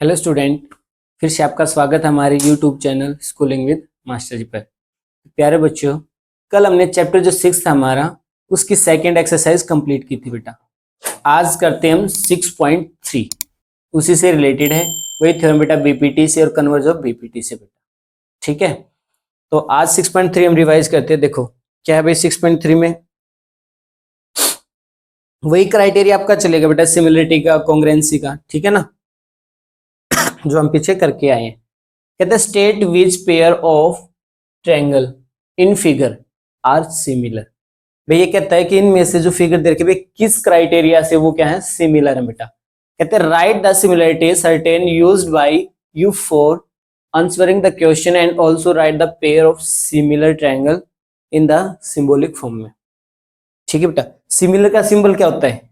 Hello student, फिर से आपका स्वागत है हमारे YouTube channel schooling with master ji पर। प्यारे बच्चों, कल हमने चैप्टर जो 6 था हमारा, उसकी सेकंड एक्सरसाइज कंप्लीट की थी बेटा। आज करते हैं हम 6.3, उसी से रिलेटेड है, वही थ्योरम बेटा बीपीटी से और कन्वर्ज ऑफ बीपीटी से बेटा। ठीक है, तो आज 6.3 हम रिवाइज करते हैं। देखो क्या है भाई 6.3 में, वही क्राइटेरिया आपका चलेगा बेटा, सिमिलरिटी का, कॉन्ग्रुएंसी का। ठीक है ना, जो हम पीछे करके आए हैं। कहते हैं state which pair of triangle in figure are similar. भाई ये कहता है कि इनमें से जो फिगर दे रखे भाई किस क्राइटेरिया से वो क्या है, सिमिलर है बेटा। कहते हैं right the similarity certain used by you for answering the question and also right the pair of similar triangle in the symbolic form में। ठीक है बेटा, सिमिलर का सिंबल क्या होता है,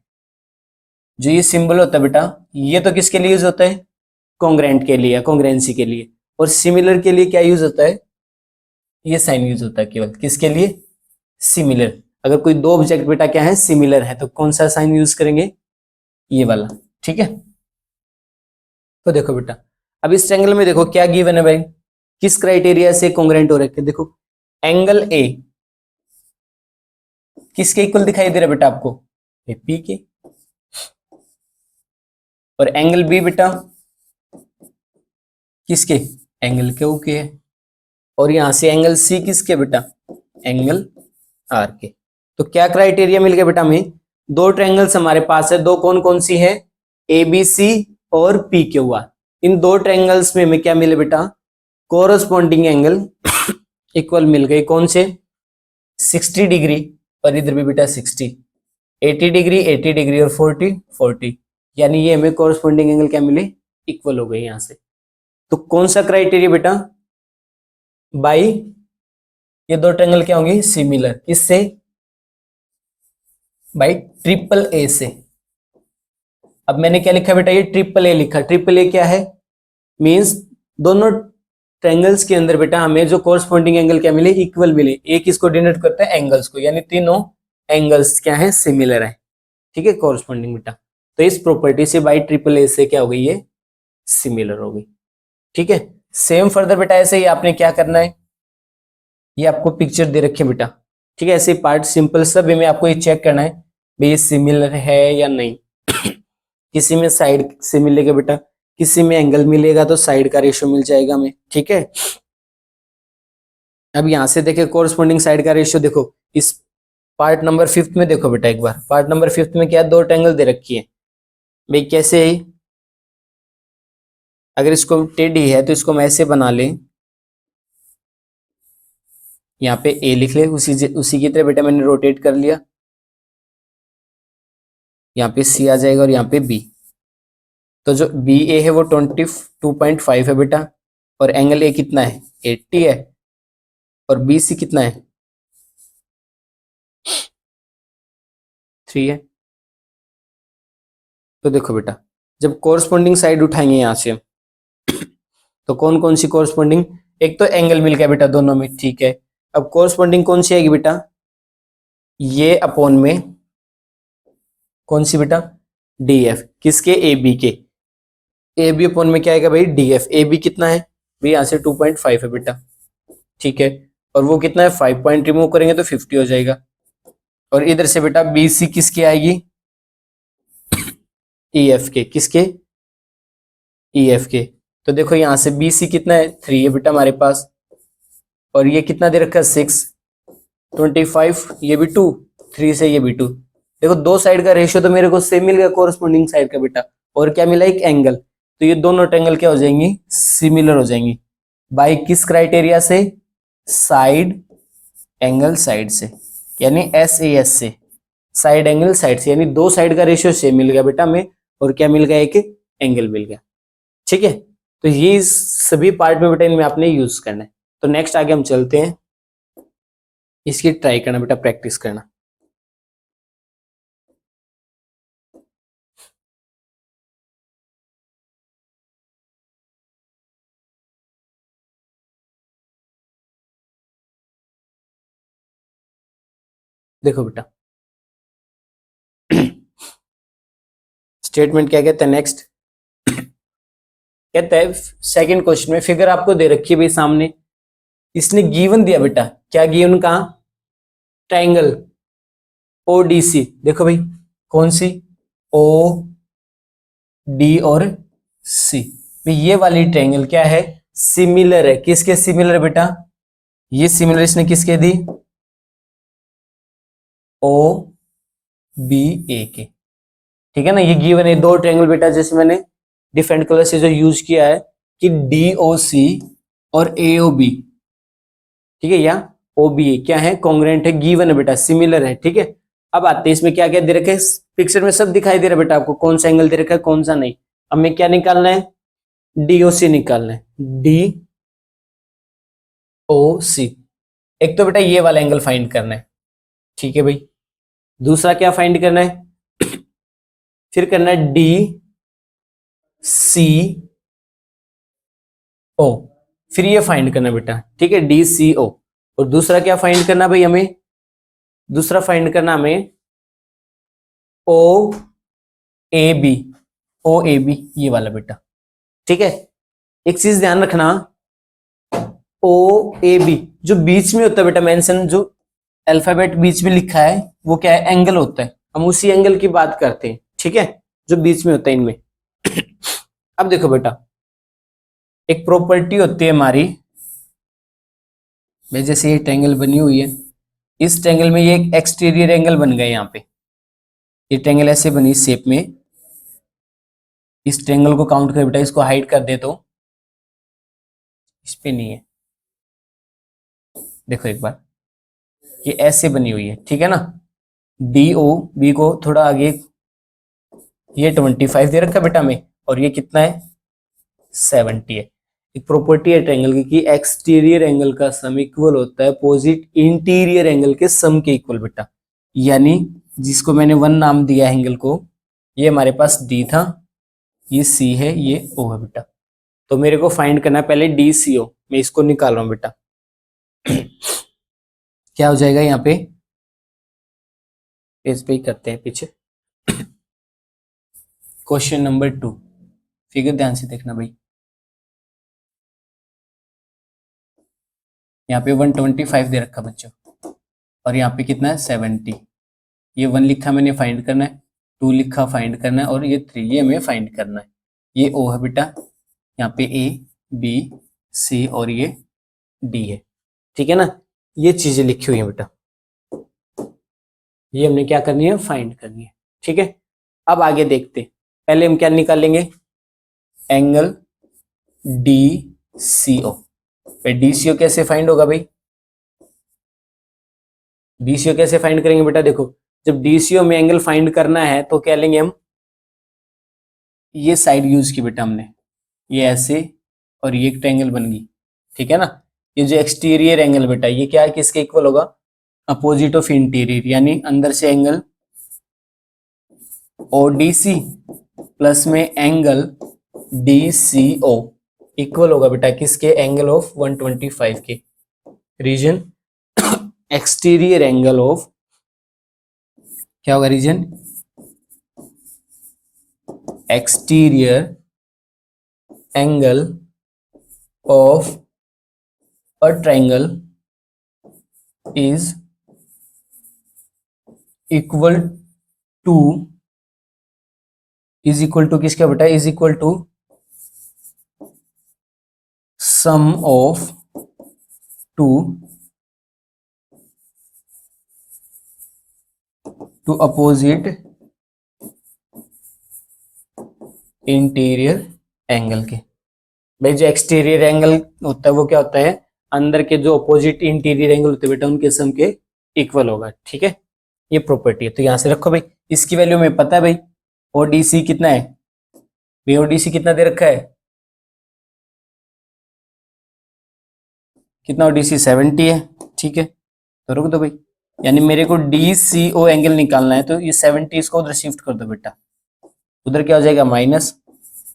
जो ये सिंबल होता है बेटा, ये तो किसके लिए यूज होता है, कॉन्ग्रेंट के लिए, कॉन्ग्रेंसी के लिए। और सिमिलर के लिए क्या यूज होता है, ये साइन यूज होता है केवल किसके लिए, सिमिलर। अगर कोई दो ऑब्जेक्ट बेटा क्या है, सिमिलर है, तो कौन सा साइन यूज करेंगे, ये वाला। ठीक है, तो देखो बेटा, अब इस ट्रायंगल में देखो क्या गिवन है भाई, किस क्राइटेरिया से कॉन्ग्रेंट हो रखे। देखो एंगल ए किसके इक्वल दिखाई दे रहा है बेटा आपको, पी के। और एंगल बी बेटा किसके, एंगल के ओ के है। और यहां से एंगल सी किसके बेटा, एंगल आर के। तो क्या क्राइटेरिया मिल गया बेटा हमें, दो ट्रायंगल्स हमारे पास है, दो कौन कौन सी है, ए बी सी और पी क्यू आर। इन दो ट्रायंगल्स में हमें क्या मिले बेटा, कोरस्पॉन्डिंग एंगल इक्वल मिल गए। कौन से, 60 डिग्री, और इधर भी बेटा 60, 80 डिग्री 80 डिग्री और 40 40, यानी ये हमें कोरस्पॉन्डिंग एंगल क्या मिले, इक्वल हो गए यहां से। तो कौन सा क्राइटेरिया बेटा, बाई ये दो ट्रायंगल क्या होंगे, सिमिलर। किससे, बाई ट्रिपल ए से। अब मैंने क्या लिखा बेटा, ये ट्रिपल ए लिखा। ट्रिपल ए क्या है, मींस दोनों ट्रायंगल्स के अंदर बेटा हमें जो कोरस्पॉन्डिंग एंगल क्या मिले, इक्वल मिले। एक इसको डिनोट करता है एंगल्स को, यानी तीनों एंगल्स क्या है, सिमिलर है। ठीक है, कोरस्पॉन्डिंग बेटा। तो इस प्रॉपर्टी से बाई ट्रिपल ए से क्या हो गई, ये सिमिलर हो गई। ठीक है, सेम फर्दर बेटा ऐसे ही आपने क्या करना है, ये आपको पिक्चर दे रखे बेटा। ठीक है, ऐसे पार्ट सिंपल सब में आपको ये चेक करना है भाई ये सिमिलर है या नहीं। किसी में साइड से मिलेगा बेटा, किसी में एंगल मिलेगा तो साइड का रेशियो मिल जाएगा हमें। ठीक है, अब यहां से देखे कोरस्पॉन्डिंग साइड का रेशियो। देखो इस पार्ट नंबर 5 में देखो बेटा, एक बार पार्ट नंबर 5 में क्या दो ट्रायंगल दे रखी है भाई। कैसे है, अगर इसको टेढ़ी है तो इसको हम ऐसे बना लें, यहाँ पे ए लिख ले, उसी की तरह बेटा मैंने रोटेट कर लिया। यहाँ पे सी आ जाएगा और यहाँ पे बी। तो जो बी ए है वो 22.5 है बेटा, और एंगल ए कितना है, 80 है, और बी सी कितना है, 3 है। तो देखो बेटा, जब कोरस्पॉन्डिंग साइड उठाएंगे यहाँ से, तो कौन कौन सी कोरस्पॉन्डिंग, एक तो एंगल मिल गया बेटा दोनों में। ठीक है, अब कोरस्पॉन्डिंग कौन सी आएगी बेटा, ये अपॉन में कौन सी बेटा, डी एफ, किसके, ए बी के। ए बी अपॉन में क्या आएगा भाई, डी एफ। ए बी कितना है भाई, यहाँ से 2.5 है बेटा। ठीक है, और वो कितना है, 5 पॉइंट रिमूव करेंगे तो 50 हो जाएगा। और इधर से बेटा बी सी किसकी आएगी, ई एफ के, किसके, ई एफ के। तो देखो यहाँ से बी सी कितना है, 3 है बेटा हमारे पास, और ये कितना दे रखा है, 6, 25, ये भी 2, 3 से ये भी 2। देखो दो साइड का रेशियो तो मेरे को सेम मिल गया कोरस्पॉन्डिंग साइड का बेटा, और क्या मिला, एक एंगल। तो ये दोनों ट्रायंगल क्या हो जाएंगी, सिमिलर हो जाएंगी। बाय किस क्राइटेरिया से, साइड एंगल साइड से, यानी एस ए एस से, साइड एंगल साइड से, यानी दो साइड का रेशियो सेम मिल गया बेटा हमें, और क्या मिल गया, एक एंगल मिल गया। ठीक है, तो ये सभी पार्ट में बेटा इनमें आपने यूज करना है। तो नेक्स्ट आगे हम चलते हैं, इसकी ट्राई करना बेटा, प्रैक्टिस करना। देखो बेटा स्टेटमेंट क्या कहते हैं नेक्स्ट, कहता है सेकंड क्वेश्चन में फिगर आपको दे रखी है भाई सामने, इसने गिवन दिया बेटा, क्या गिवन कहा, ट्रायंगल ओडीसी, देखो भाई कौन सी, ओ डी और सी, भाई ये वाली ट्रायंगल क्या है, सिमिलर है, किसके सिमिलर बेटा, ये सिमिलर इसने किसके दी, ओ बी ए के, ठीक है ना। ये गिवन है दो ट्रायंगल बेटा, जैसे मैंने डिफरेंट कलर से जो यूज किया है कि डी ओ सी और ए ओ बी, ठीक है, या ओ बी ए क्या है, कॉन्ग्रुएंट है, गिवन है बेटा, सिमिलर है, ठीक है। अब आते हैं इसमें क्या क्या दे रखे, पिक्चर में सब दिखाई दे रहा है बेटा आपको, कौन सा एंगल दे रखा है कौन सा नहीं। अब हमें क्या निकालना है, डी ओ सी निकालना है, डी ओ सी, एक तो बेटा ये वाला एंगल फाइंड करना है, ठीक है भाई। दूसरा क्या फाइंड करना है, फिर करना है डी सी ओ, फिर ये फाइंड करना बेटा, ठीक है, डी सी ओ। और दूसरा क्या फाइंड करना भाई हमें, दूसरा फाइंड करना हमें ओ ए बी, ओ ए बी ये वाला बेटा, ठीक है। एक चीज ध्यान रखना, ओ ए बी जो बीच में होता है बेटा मेंशन, जो अल्फाबेट बीच में लिखा है वो क्या है, एंगल होता है, हम उसी एंगल की बात करते हैं, ठीक है, जो बीच में होता है इनमें। अब देखो बेटा, एक प्रॉपर्टी होती है हमारी, जैसे ये ट्रायंगल बनी हुई है, इस ट्रायंगल में ये एक एक्सटीरियर एंगल बन गया, यहाँ पे ये ट्रायंगल ऐसे बनी शेप में, इस ट्रायंगल को काउंट कर बेटा, इसको हाइड कर दे तो इस पे नहीं है, देखो एक बार, ये ऐसे बनी हुई है, ठीक है ना। डी ओ बी को थोड़ा आगे, ये 25 दे रखा बेटा में, और ये कितना है 70 है। एक प्रॉपर्टी है ट्रायंगल की कि एक्सटीरियर एंगल का सम इक्वल होता है अपोजिट इंटीरियर एंगल के सम के इक्वल बेटा, यानी जिसको मैंने 1 नाम दिया एंगल को, ये हमारे पास डी था, ये सी है, ये ओ है बेटा। तो मेरे को फाइंड करना है पहले डी सी ओ, मैं इसको निकाल रहा हूं बेटा। क्या हो जाएगा यहाँ पे, इस पे ही करते हैं पीछे। क्वेश्चन नंबर 2, फिगर ध्यान से देखना भाई, यहाँ पे 125 दे रखा बच्चों, और यहाँ पे कितना है 70, ये 1 लिखा मैंने फाइंड करना है, 2 लिखा फाइंड करना है, और ये 3 ये हमें फाइंड करना है। ये ओ है बेटा, यहाँ पे ए बी सी और ये डी है, ठीक है ना। ये चीजें लिखी हुई है बेटा, ये हमने क्या करनी है, फाइंड करनी है, ठीक है। अब आगे देखते, पहले हम क्या निकालेंगे, एंगल डी सी ओ। डी सी ओ कैसे फाइंड होगा भाई, डी सी ओ कैसे फाइंड करेंगे बेटा, देखो जब डी सी ओ में एंगल फाइंड करना है तो क्या लेंगे हम, ये साइड यूज की बेटा हमने, ये ऐसे, और ये एक ट्रायंगल बन गई, ठीक है ना। ये जो एक्सटीरियर एंगल बेटा, ये क्या है, किसके इक्वल होगा, अपोजिट ऑफ इंटीरियर, यानी अंदर से एंगल ओडीसी प्लस में एंगल डीसीओ इक्वल होगा बेटा किसके, एंगल ऑफ 125 के, रीजन एक्सटीरियर एंगल ऑफ, क्या होगा reason, exterior angle of a triangle is equal to, is equal to किसका बेटा, is equal to sum of two opposite interior angle के। भाई जो एक्सटीरियर एंगल होता है वो क्या होता है, अंदर के जो अपोजिट इंटीरियर एंगल होते हैं बेटा उनके सम के इक्वल होगा, ठीक है। ये प्रॉपर्टी है, तो यहां से रखो भाई, इसकी वैल्यू में पता है भाई, ओडीसी कितना है भाई, ओडीसी कितना दे रखा है, कितना ओडीसी 70 है, ठीक है। तो रुक दो भाई, यानी मेरे को डी सी ओ एंगल निकालना है, तो ये 70 इसको उधर शिफ्ट कर दो बेटा, उधर क्या हो जाएगा माइनस,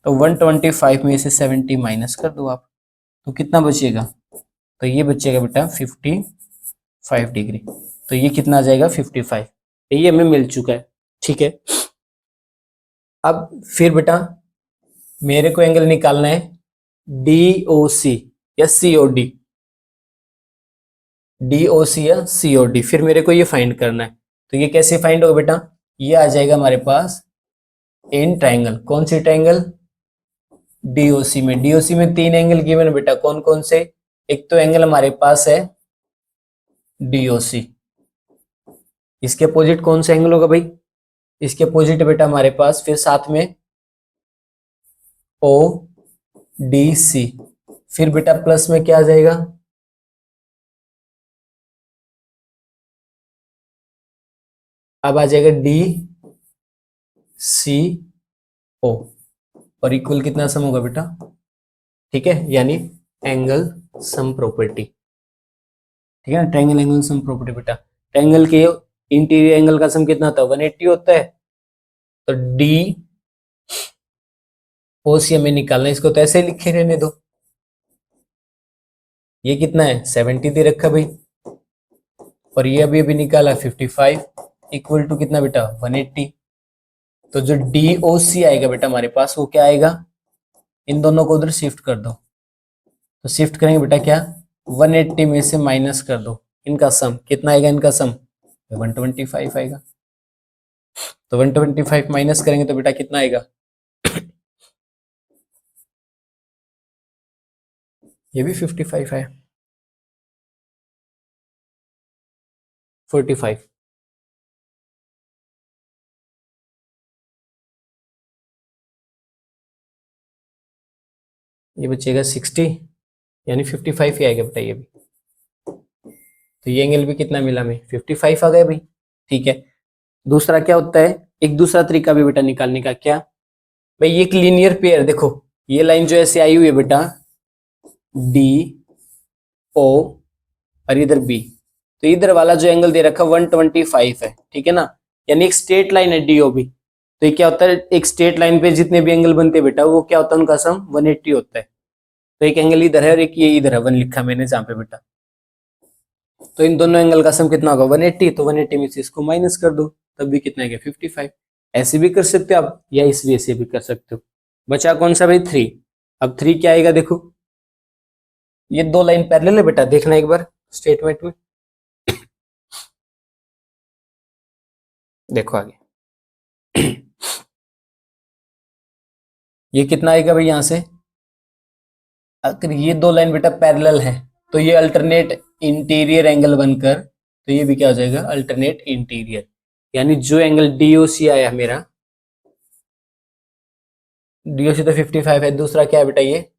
तो 125 में से 70 माइनस कर दो आप, तो कितना बचेगा, तो ये बचेगा बेटा 55 डिग्री, तो ये कितना आ जाएगा 55, ये हमें मिल चुका है, ठीक है। अब फिर बेटा मेरे को एंगल निकालना है DOC या COD, DOC या COD, फिर मेरे को ये फाइंड करना है। तो ये कैसे फाइंड होगा बेटा, ये आ जाएगा हमारे पास इन ट्रायंगल, कौन सी ट्रायंगल, DOC में। DOC में 3 एंगल गिवन है बेटा, कौन कौन से, एक तो एंगल हमारे पास है DOC, इसके अपोजिट कौन सा एंगल होगा भाई, इसके अपोजिट बेटा हमारे पास फिर साथ में ODC, फिर बेटा प्लस में क्या आ जाएगा, अब आ जाएगा DCO, और इक्वल कितना सम होगा बेटा, ठीक है, यानी एंगल सम प्रॉपर्टी, ठीक है ना, ट्रायंगल एंगल सम प्रॉपर्टी बेटा। ट्रायंगल के इंटीरियर एंगल का सम कितना होता है, 180 होता है, तो DOC हमें निकालना है, इसको तो ऐसे ही लिखे रहने दो। ये कितना है 70 दे रखा भाई, और ये अभी अभी निकाला 55, इक्वल टू कितना बेटा 180। तो जो DOC आएगा बेटा हमारे पास वो क्या आएगा, इन दोनों को उधर शिफ्ट कर दो, तो शिफ्ट करेंगे बेटा क्या, 180 में से माइनस कर दो, इनका सम कितना आएगा, इनका सम 125 आएगा। तो 125 माइनस करेंगे तो बेटा कितना आएगा, ये भी 55 है, 45, ये बचेगा 60, यानी 55 ही आएगा बेटा ये भी। तो ये एंगल भी कितना मिला हमें, 55 आ गया भाई, ठीक है। दूसरा क्या होता है, एक दूसरा तरीका भी बेटा निकालने का, क्या भाई, ये एक लीनियर पेयर, देखो ये लाइन जो ऐसे आई हुई है बेटा DO और इधर B, तो इधर वाला जो एंगल दे रखा 125 है, ठीक है ना, यानी एक स्ट्रेट लाइन है DOB। तो ये क्या होता है, एक स्ट्रेट लाइन पे जितने भी एंगल बनते हैं बेटा वो क्या होता है, उनका सम 180 होता है। तो एक एंगल इधर है और एक ये इधर है, 1 लिखा मैंने जहां पे बेटा, तो इन दोनों एंगल का सम कितना होगा 180, तो 180 में से इसको माइनस कर दो, तब भी कितना है 55। ऐसे भी कर सकते हो आप, या इस वे से भी कर सकते हो। बचा कौन सा भाई 3, अब 3 क्या आएगा, देखो ये दो लाइन पैरेलल है बेटा, देखना एक बार स्टेटमेंट में, देखो आगे ये कितना आएगा भाई, यहां से अगर ये दो लाइन बेटा पैरेलल है तो ये अल्टरनेट इंटीरियर एंगल बनकर, तो ये भी क्या हो जाएगा अल्टरनेट इंटीरियर, यानी जो एंगल DOC आया मेरा, DOC तो 55 है, दूसरा क्या है बेटा ये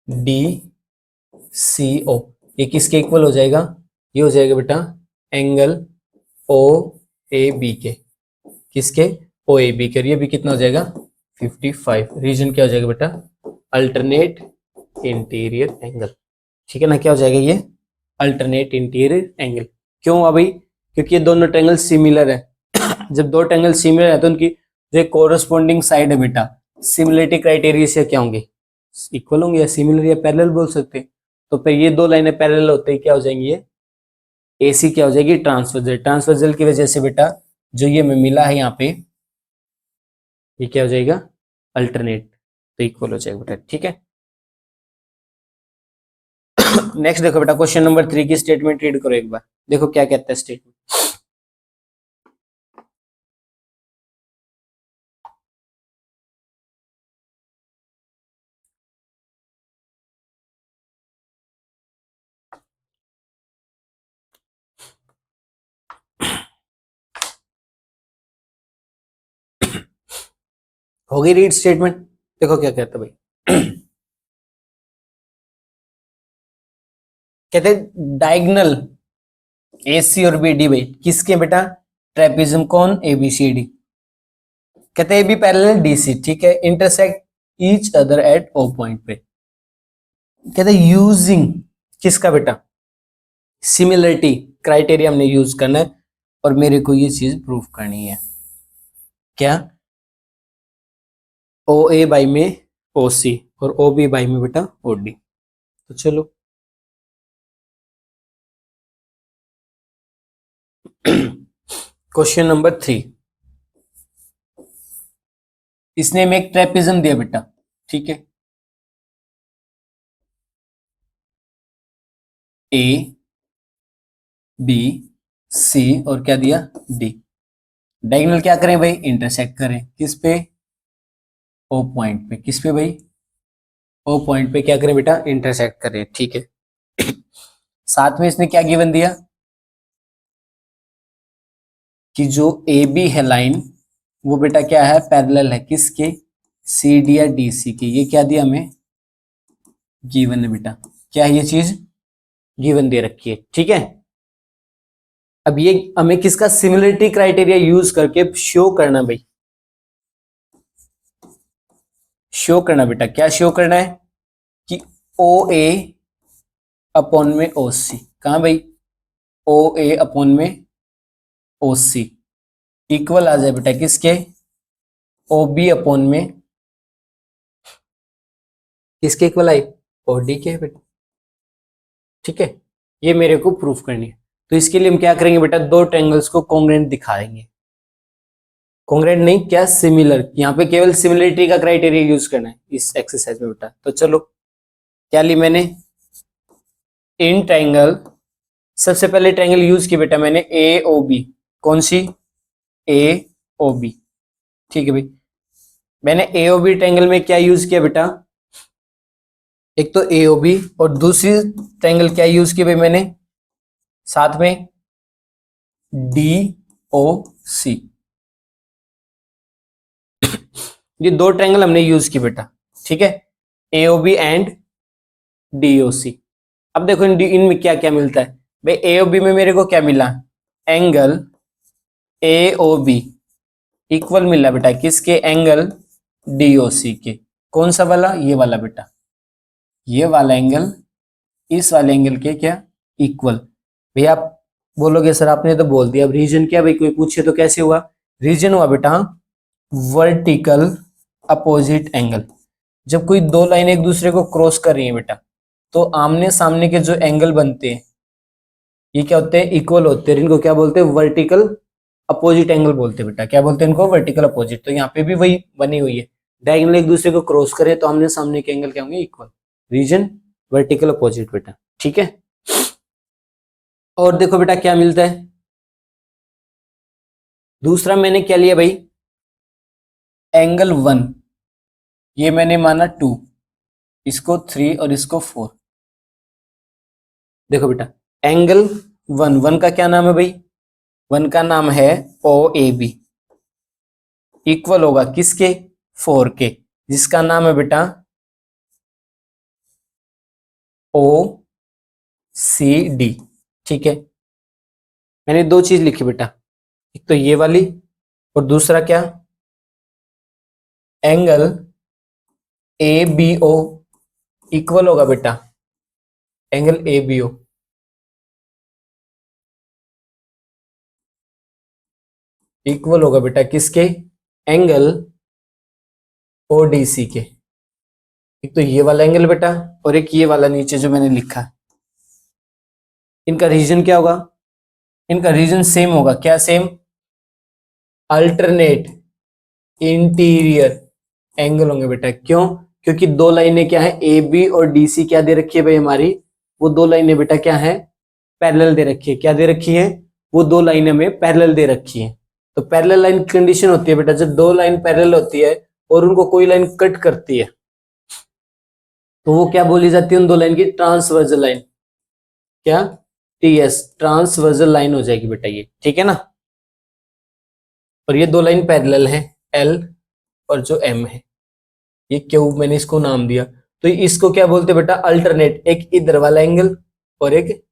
DCO, ये किसके इक्वल हो जाएगा, ये हो जाएगा बेटा एंगल OAB के, किसके OAB के, और ये भी कितना हो जाएगा 55, रीजन क्या हो जाएगा बेटा अल्टरनेट इंटीरियर एंगल, ठीक है ना, क्या हो जाएगा ये अल्टरनेट इंटीरियर एंगल। क्यों हुआ भाई, क्योंकि ये दोनों ट्रायंगल सिमिलर है जब दो ट्रायंगल सिमिलर है तो उनकी जो कोरस्पॉन्डिंग साइड है बेटा, सिमिलरिटी क्राइटेरिया से क्या होंगे, इक्वल होंगे, या सिमिलर या पैरेलल बोल सकते हैं। तो फिर ये दो लाइनें पैरेलल होते ही क्या हो जाएंगी, ये AC क्या हो जाएगी ट्रांसवर्जल, ट्रांसवर्जल की वजह से बेटा जो ये हमें मिला है यहाँ पे, ये क्या हो जाएगा अल्टरनेट, तो इक्वल हो जाएगा बेटा, ठीक है। नेक्स्ट देखो बेटा क्वेश्चन नंबर 3 की स्टेटमेंट रीड करो एक बार, देखो क्या कहता है स्टेटमेंट, हो गई रीड स्टेटमेंट, देखो क्या कहता है भाई कहते हैं डायगोनल AC और BD भाई किसके बेटा, ट्रेपेजियम कौन ABCD, कहते हैं AB पैरेलल DC, ठीक है, intersect each other at O point पे, कहते हैं यूजिंग किसका बेटा सिमिलरिटी क्राइटेरिया हमने यूज करना है, और मेरे को ये चीज प्रूफ करनी है, क्या OA बाई में OC और OB बाई में बेटा OD। तो चलो क्वेश्चन नंबर 3, इसने हमें एक ट्रेपेजम दिया बेटा, ठीक है, ए बी सी और क्या दिया, डी। डायगोनल क्या करें भाई, इंटरसेक्ट करें, किस पे, ओ पॉइंट पे, किस पे भाई, ओ पॉइंट पे क्या करें बेटा, इंटरसेक्ट करें, ठीक है। साथ में इसने क्या गिवन दिया कि जो ए बी है लाइन, वो बेटा क्या है, पैरेलल है किसके, सी डी या डी सी के। ये क्या दिया हमें, गिवन है बेटा, क्या है ये चीज, गिवन दे रखी है, ठीक है। अब ये हमें किसका, सिमिलरिटी क्राइटेरिया यूज करके शो करना भाई, शो करना बेटा, क्या शो करना है कि ओ ए अपॉन में ओ सी, कहा भाई, ओ ए अपॉन में ओ सी इक्वल आ जाए बेटा किसके, ओ बी अपॉन में किसके इक्वल आई, ओ डी के बेटा, ठीक है। ये मेरे को प्रूफ करनी है, तो इसके लिए हम क्या करेंगे बेटा, दो ट्रायंगल्स को कॉन्ग्रुएंट दिखाएंगे, कॉन्ग्रुएंट नहीं, क्या सिमिलर, यहाँ पे केवल सिमिलरिटी का क्राइटेरिया यूज करना है इस एक्सरसाइज में बेटा। तो चलो क्या ली मैंने, इन ट्रायंगल, सबसे पहले ट्रायंगल यूज की बेटा मैंने ए ओ बी, कौन सी, ए ओ बी, ठीक है भाई। मैंने ए ओ बी ट्रायंगल में क्या यूज किया बेटा, एक तो ए ओ बी, और दूसरी ट्रायंगल क्या यूज की भाई मैंने, साथ में डी ओ सी। ये दो ट्रायंगल हमने यूज की बेटा, ठीक है, A O B and D O C. अब देखो इनमें क्या क्या मिलता है भाई, ए ओ बी में मेरे को क्या मिला, angle A O B equal मिला बेटा किसके, एंगल डी ओ सी के। कौन सा वाला, ये वाला बेटा, ये वाला एंगल इस वाले एंगल के क्या, इक्वल। भैया आप बोलोगे सर आपने तो बोल दिया, अब रीजन क्या भाई, कोई पूछे तो कैसे हुआ, रीजन हुआ बेटा वर्टिकल अपोजिट एंगल। जब कोई दो लाइन एक दूसरे को क्रॉस कर रही है बेटा, तो आमने सामने के जो एंगल बनते हैं ये क्या होते हैं, इक्वल होते हैं, इनको क्या बोलते हैं, वर्टिकल अपोजिट एंगल बोलते हैं बेटा, क्या बोलते हैं इनको, वर्टिकल अपोजिट। तो यहाँ पे भी वही बनी हुई है, डायगोनल एक दूसरे को क्रॉस करे तो आमने सामने के एंगल क्या होंगे, इक्वल, रीजन वर्टिकल अपोजिट बेटा, ठीक है। और देखो बेटा क्या मिलता है, दूसरा मैंने क्या लिया भाई, एंगल 1, ये मैंने माना 2, इसको 3 और इसको 4। देखो बेटा एंगल 1 का क्या नाम है भाई, 1 का नाम है ओ ए बी, इक्वल होगा किसके, 4 के, जिसका नाम है बेटा ओ सी डी, ठीक है। मैंने दो चीज लिखी बेटा, एक तो ये वाली और दूसरा क्या, angle A B O equal होगा बेटा, angle A B O equal होगा बेटा किसके, एंगल ओ डी सी के। एक तो ये वाला एंगल बेटा और एक ये वाला नीचे जो मैंने लिखा है, इनका रीजन क्या होगा, इनका रीजन सेम होगा, क्या सेम, अल्टरनेट इंटीरियर एंगल होंगे बेटा। क्यों, क्योंकि दो लाइनें क्या है, ए बी और डी सी क्या दे रखी है भाई हमारी, वो दो लाइनें बेटा क्या है, पैरेलल दे रखी है, क्या दे रखी है, वो दो लाइनें में पैरेलल दे रखी है। तो पैरेलल लाइन कंडीशन होती है बेटा, जब दो लाइन पैरेलल होती है और उनको कोई लाइन कट करती है तो वो क्या बोली जाती है, उन दो लाइन की ट्रांसवर्जल लाइन, क्या, टीएस, ट्रांसवर्जल लाइन हो जाएगी बेटा ये, ठीक है ना। और ये दो लाइन पैरेलल है, एल और जो एम है, ये क्यों मैंने इसको नाम दिया, तो इसको क्या बोलते हैं बेटा, अल्टरनेट, एक इधर वाला एंगल और एक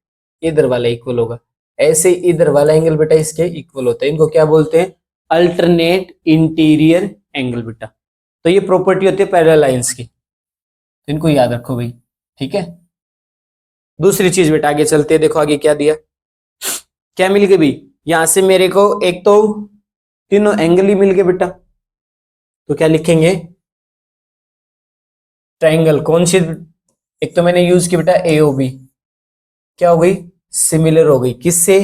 इधर वाला इक्वल होगा, ऐसे इधर वाला एंगल बेटा इसके इक्वल होता है, इनको क्या बोलते हैं, अल्टरनेट इंटीरियर एंगल बेटा। तो ये प्रॉपर्टी होती है पैरेलल लाइंस की, तो इनको याद रखो भाई, ठीक है। दूसरी चीज बेटा आगे चलते हैं, देखो आगे क्या दिया, क्या मिल गई भाई, यहां से मेरे को एक तो तीनों एंगल ही मिल गए बेटा, तो क्या लिखेंगे, ट्रायंगल कौन सी, एक तो मैंने यूज की बेटा एओबी, क्या हो गई, सिमिलर हो गई किससे,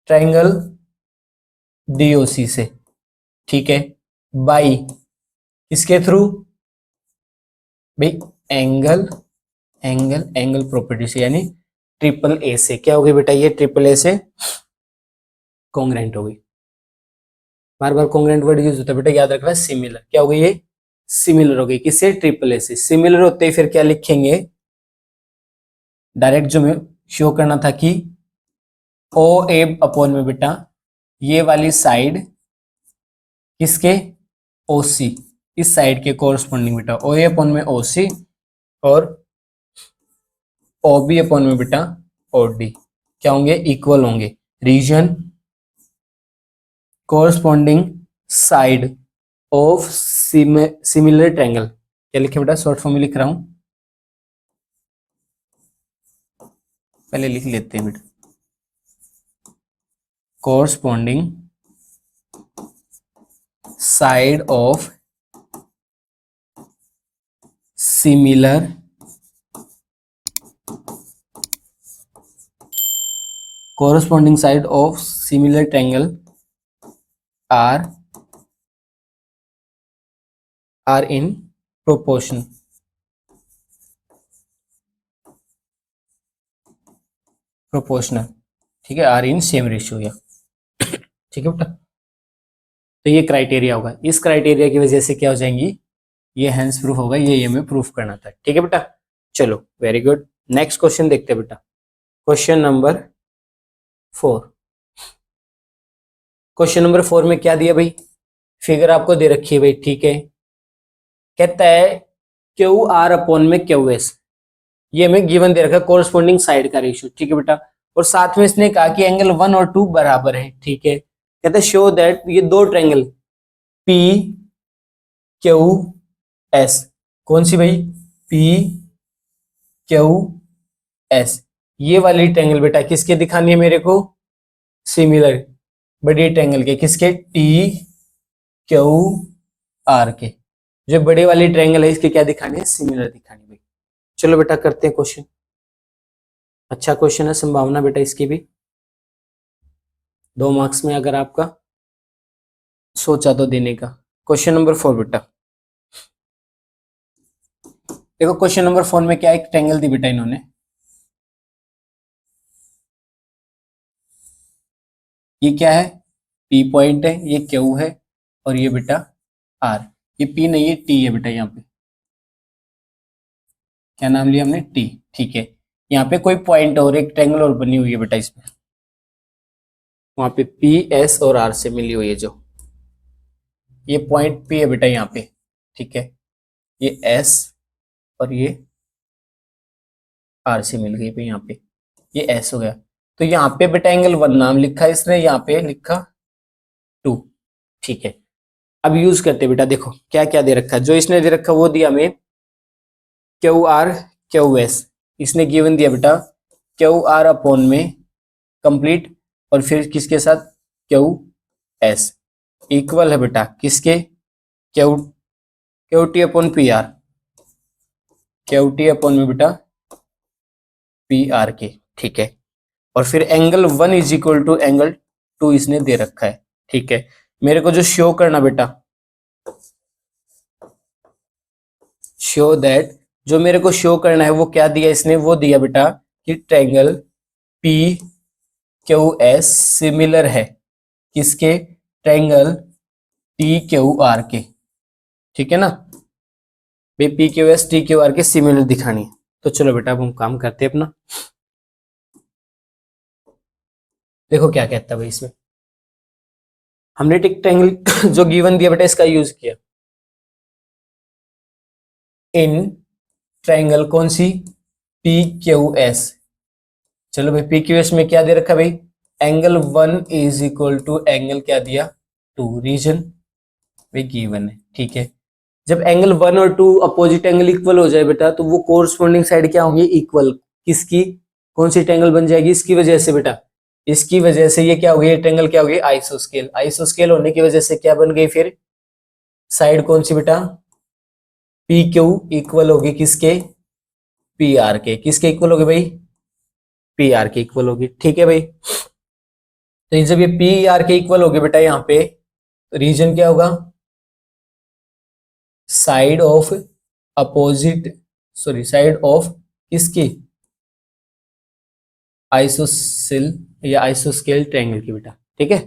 ट्रायंगल डीओसी से, ठीक है, बाई किसके थ्रू भाई, एंगल एंगल एंगल प्रॉपर्टी से, यानी ट्रिपल ए से। क्या हो गई बेटा, ये ट्रिपल ए से कॉन्ग्रेंट हो गई। बार बार कॉन्ग्रेंट वर्ड यूज होता है बेटा, याद रखना। सिमिलर, क्या हो गई ये, सिमिलर हो गई किससे, ट्रिपल ए से। सिमिलर होते ही फिर क्या लिखेंगे, डायरेक्ट जो मैं शो करना था कि ओ ए अपॉन में बेटा ये वाली साइड किसके, ओ सी, इस साइड के कोरस्पॉन्डिंग बेटा ओ ए अपॉन में ओ सी, और ओ बी अपॉन में बेटा ओ डी क्या होंगे, इक्वल होंगे। Reason corresponding side of similar triangle, क्या लिखे बेटा, शॉर्ट फॉर्म में लिख रहा हूं, पहले लिख लेते हैं बेटा। Corresponding side of similar corresponding side of similar triangle are in proportion, proportional, ठीक है, आर इन सेम रेशियो या, ठीक है बेटा। तो ये क्राइटेरिया होगा, इस क्राइटेरिया की वजह से क्या हो जाएंगी, ये हैंस प्रूफ होगा, ये हमें प्रूफ करना था, ठीक है बेटा। चलो वेरी गुड, नेक्स्ट क्वेश्चन देखते हैं बेटा, क्वेश्चन नंबर 4। क्वेश्चन नंबर 4 में क्या दिया भाई, फिगर आपको दे रखी है भाई, ठीक है। कहता है क्यू आर अपॉन में क्यू एस, ये हमें गिवन दे रखा है कोरस्पॉन्डिंग साइड का रेशियो, ठीक है बेटा। और साथ में इसने कहा कि एंगल 1 और 2 बराबर है, ठीक है। कहते हैं शो दैट ये दो ट्रायंगल पी क्यू एस, कौन सी भाई, पी क्यू एस, ये वाली ट्रायंगल बेटा किसके दिखानी है मेरे को, सिमिलर बड़ी ट्रायंगल के, किसके, टी क्यू आर के। जो बड़े वाली ट्रायंगल है इसके क्या दिखानी है, सिमिलर दिखानी है भाई। चलो बेटा करते हैं क्वेश्चन, अच्छा क्वेश्चन है, संभावना बेटा इसकी भी 2 मार्क्स में अगर आपका सोचा तो देने का। क्वेश्चन नंबर 4 बेटा, देखो क्वेश्चन नंबर 4 में क्या, एक ट्रायंगल दी बेटा इन्होंने, ये क्या है, पी पॉइंट है, ये क्यू है, और ये बेटा आर, ये पी नहीं है टी है बेटा, यहाँ पे क्या नाम लिया हमने, टी, ठीक है। यहाँ पे कोई पॉइंट और एक ट्रायंगल और बनी हुई है बेटा इसमें, वहां पे पी एस और आर से मिली हुई है, जो ये पॉइंट पी है बेटा यहाँ पे, ठीक है, ये एस और ये आर से मिल गई पे, यहाँ पे ये एस हो गया। तो यहाँ पे बेटा एंगल 1 नाम लिखा इसने, यहाँ पे लिखा 2, ठीक है। अब यूज करते बेटा, देखो क्या क्या दे रखा है, जो इसने दे रखा वो दिया हमें क्यू आर क्यू एस, इसने गिवन दिया बेटा क्यू आर अपॉन में कंप्लीट, और फिर किसके साथ, क्यू एस, इक्वल है बेटा किसके, Q Q T upon P R, Q T upon में बेटा पी आर के, ठीक है। और फिर angle 1 is equal to angle 2 इसने दे रखा है, ठीक है। मेरे को जो शो करना बेटा, शो दैट, जो मेरे को शो करना है वो क्या दिया इसने, वो दिया बेटा कि triangle P Q S similar है किसके, ट्रायंगल टी क्यू आर के, ठीक है ना भाई, P Q S T Q R के सिमिलर दिखानी है। तो चलो बेटा अब हम काम करते हैं अपना, देखो क्या कहता है भाई इसमें, हमने टिक ट्रायंगल जो गिवन दिया बेटा इसका यूज किया इन ट्रायंगल, कौन सी, पी क्यू एस। चलो भाई पी क्यू एस में क्या दे रखा भाई, angle 1 is equal to angle क्या दिया 2, रीजन भाई गिवन है, ठीक है। जब एंगल 1 और 2 अपोजिट एंगल इक्वल हो जाए बेटा, तो वो कोरस्पॉन्डिंग साइड क्या होंगी, इक्वल, किसकी, कौन सी ट्रायंगल बन जाएगी, इसकी वजह से बेटा, इसकी वजह से ये क्या हो गई, ये ट्रायंगल क्या हो गई, आइसोस्केल, आइसोस्केल होने की वजह से क्या बन गई फिर साइड, कौन सी बेटा, पी क्यू इक्वल होगी किसके, पी आर के, किसके इक्वल होगी भाई, पी आर के इक्वल होगी, ठीक है भाई। तो जब ये पी आर के इक्वल होगी बेटा यहाँ पे, रीजन क्या होगा, side of opposite, sorry side of किसकी, आइसोसेल या आइसोस्केल ट्रायंगल की बेटा, ठीक है।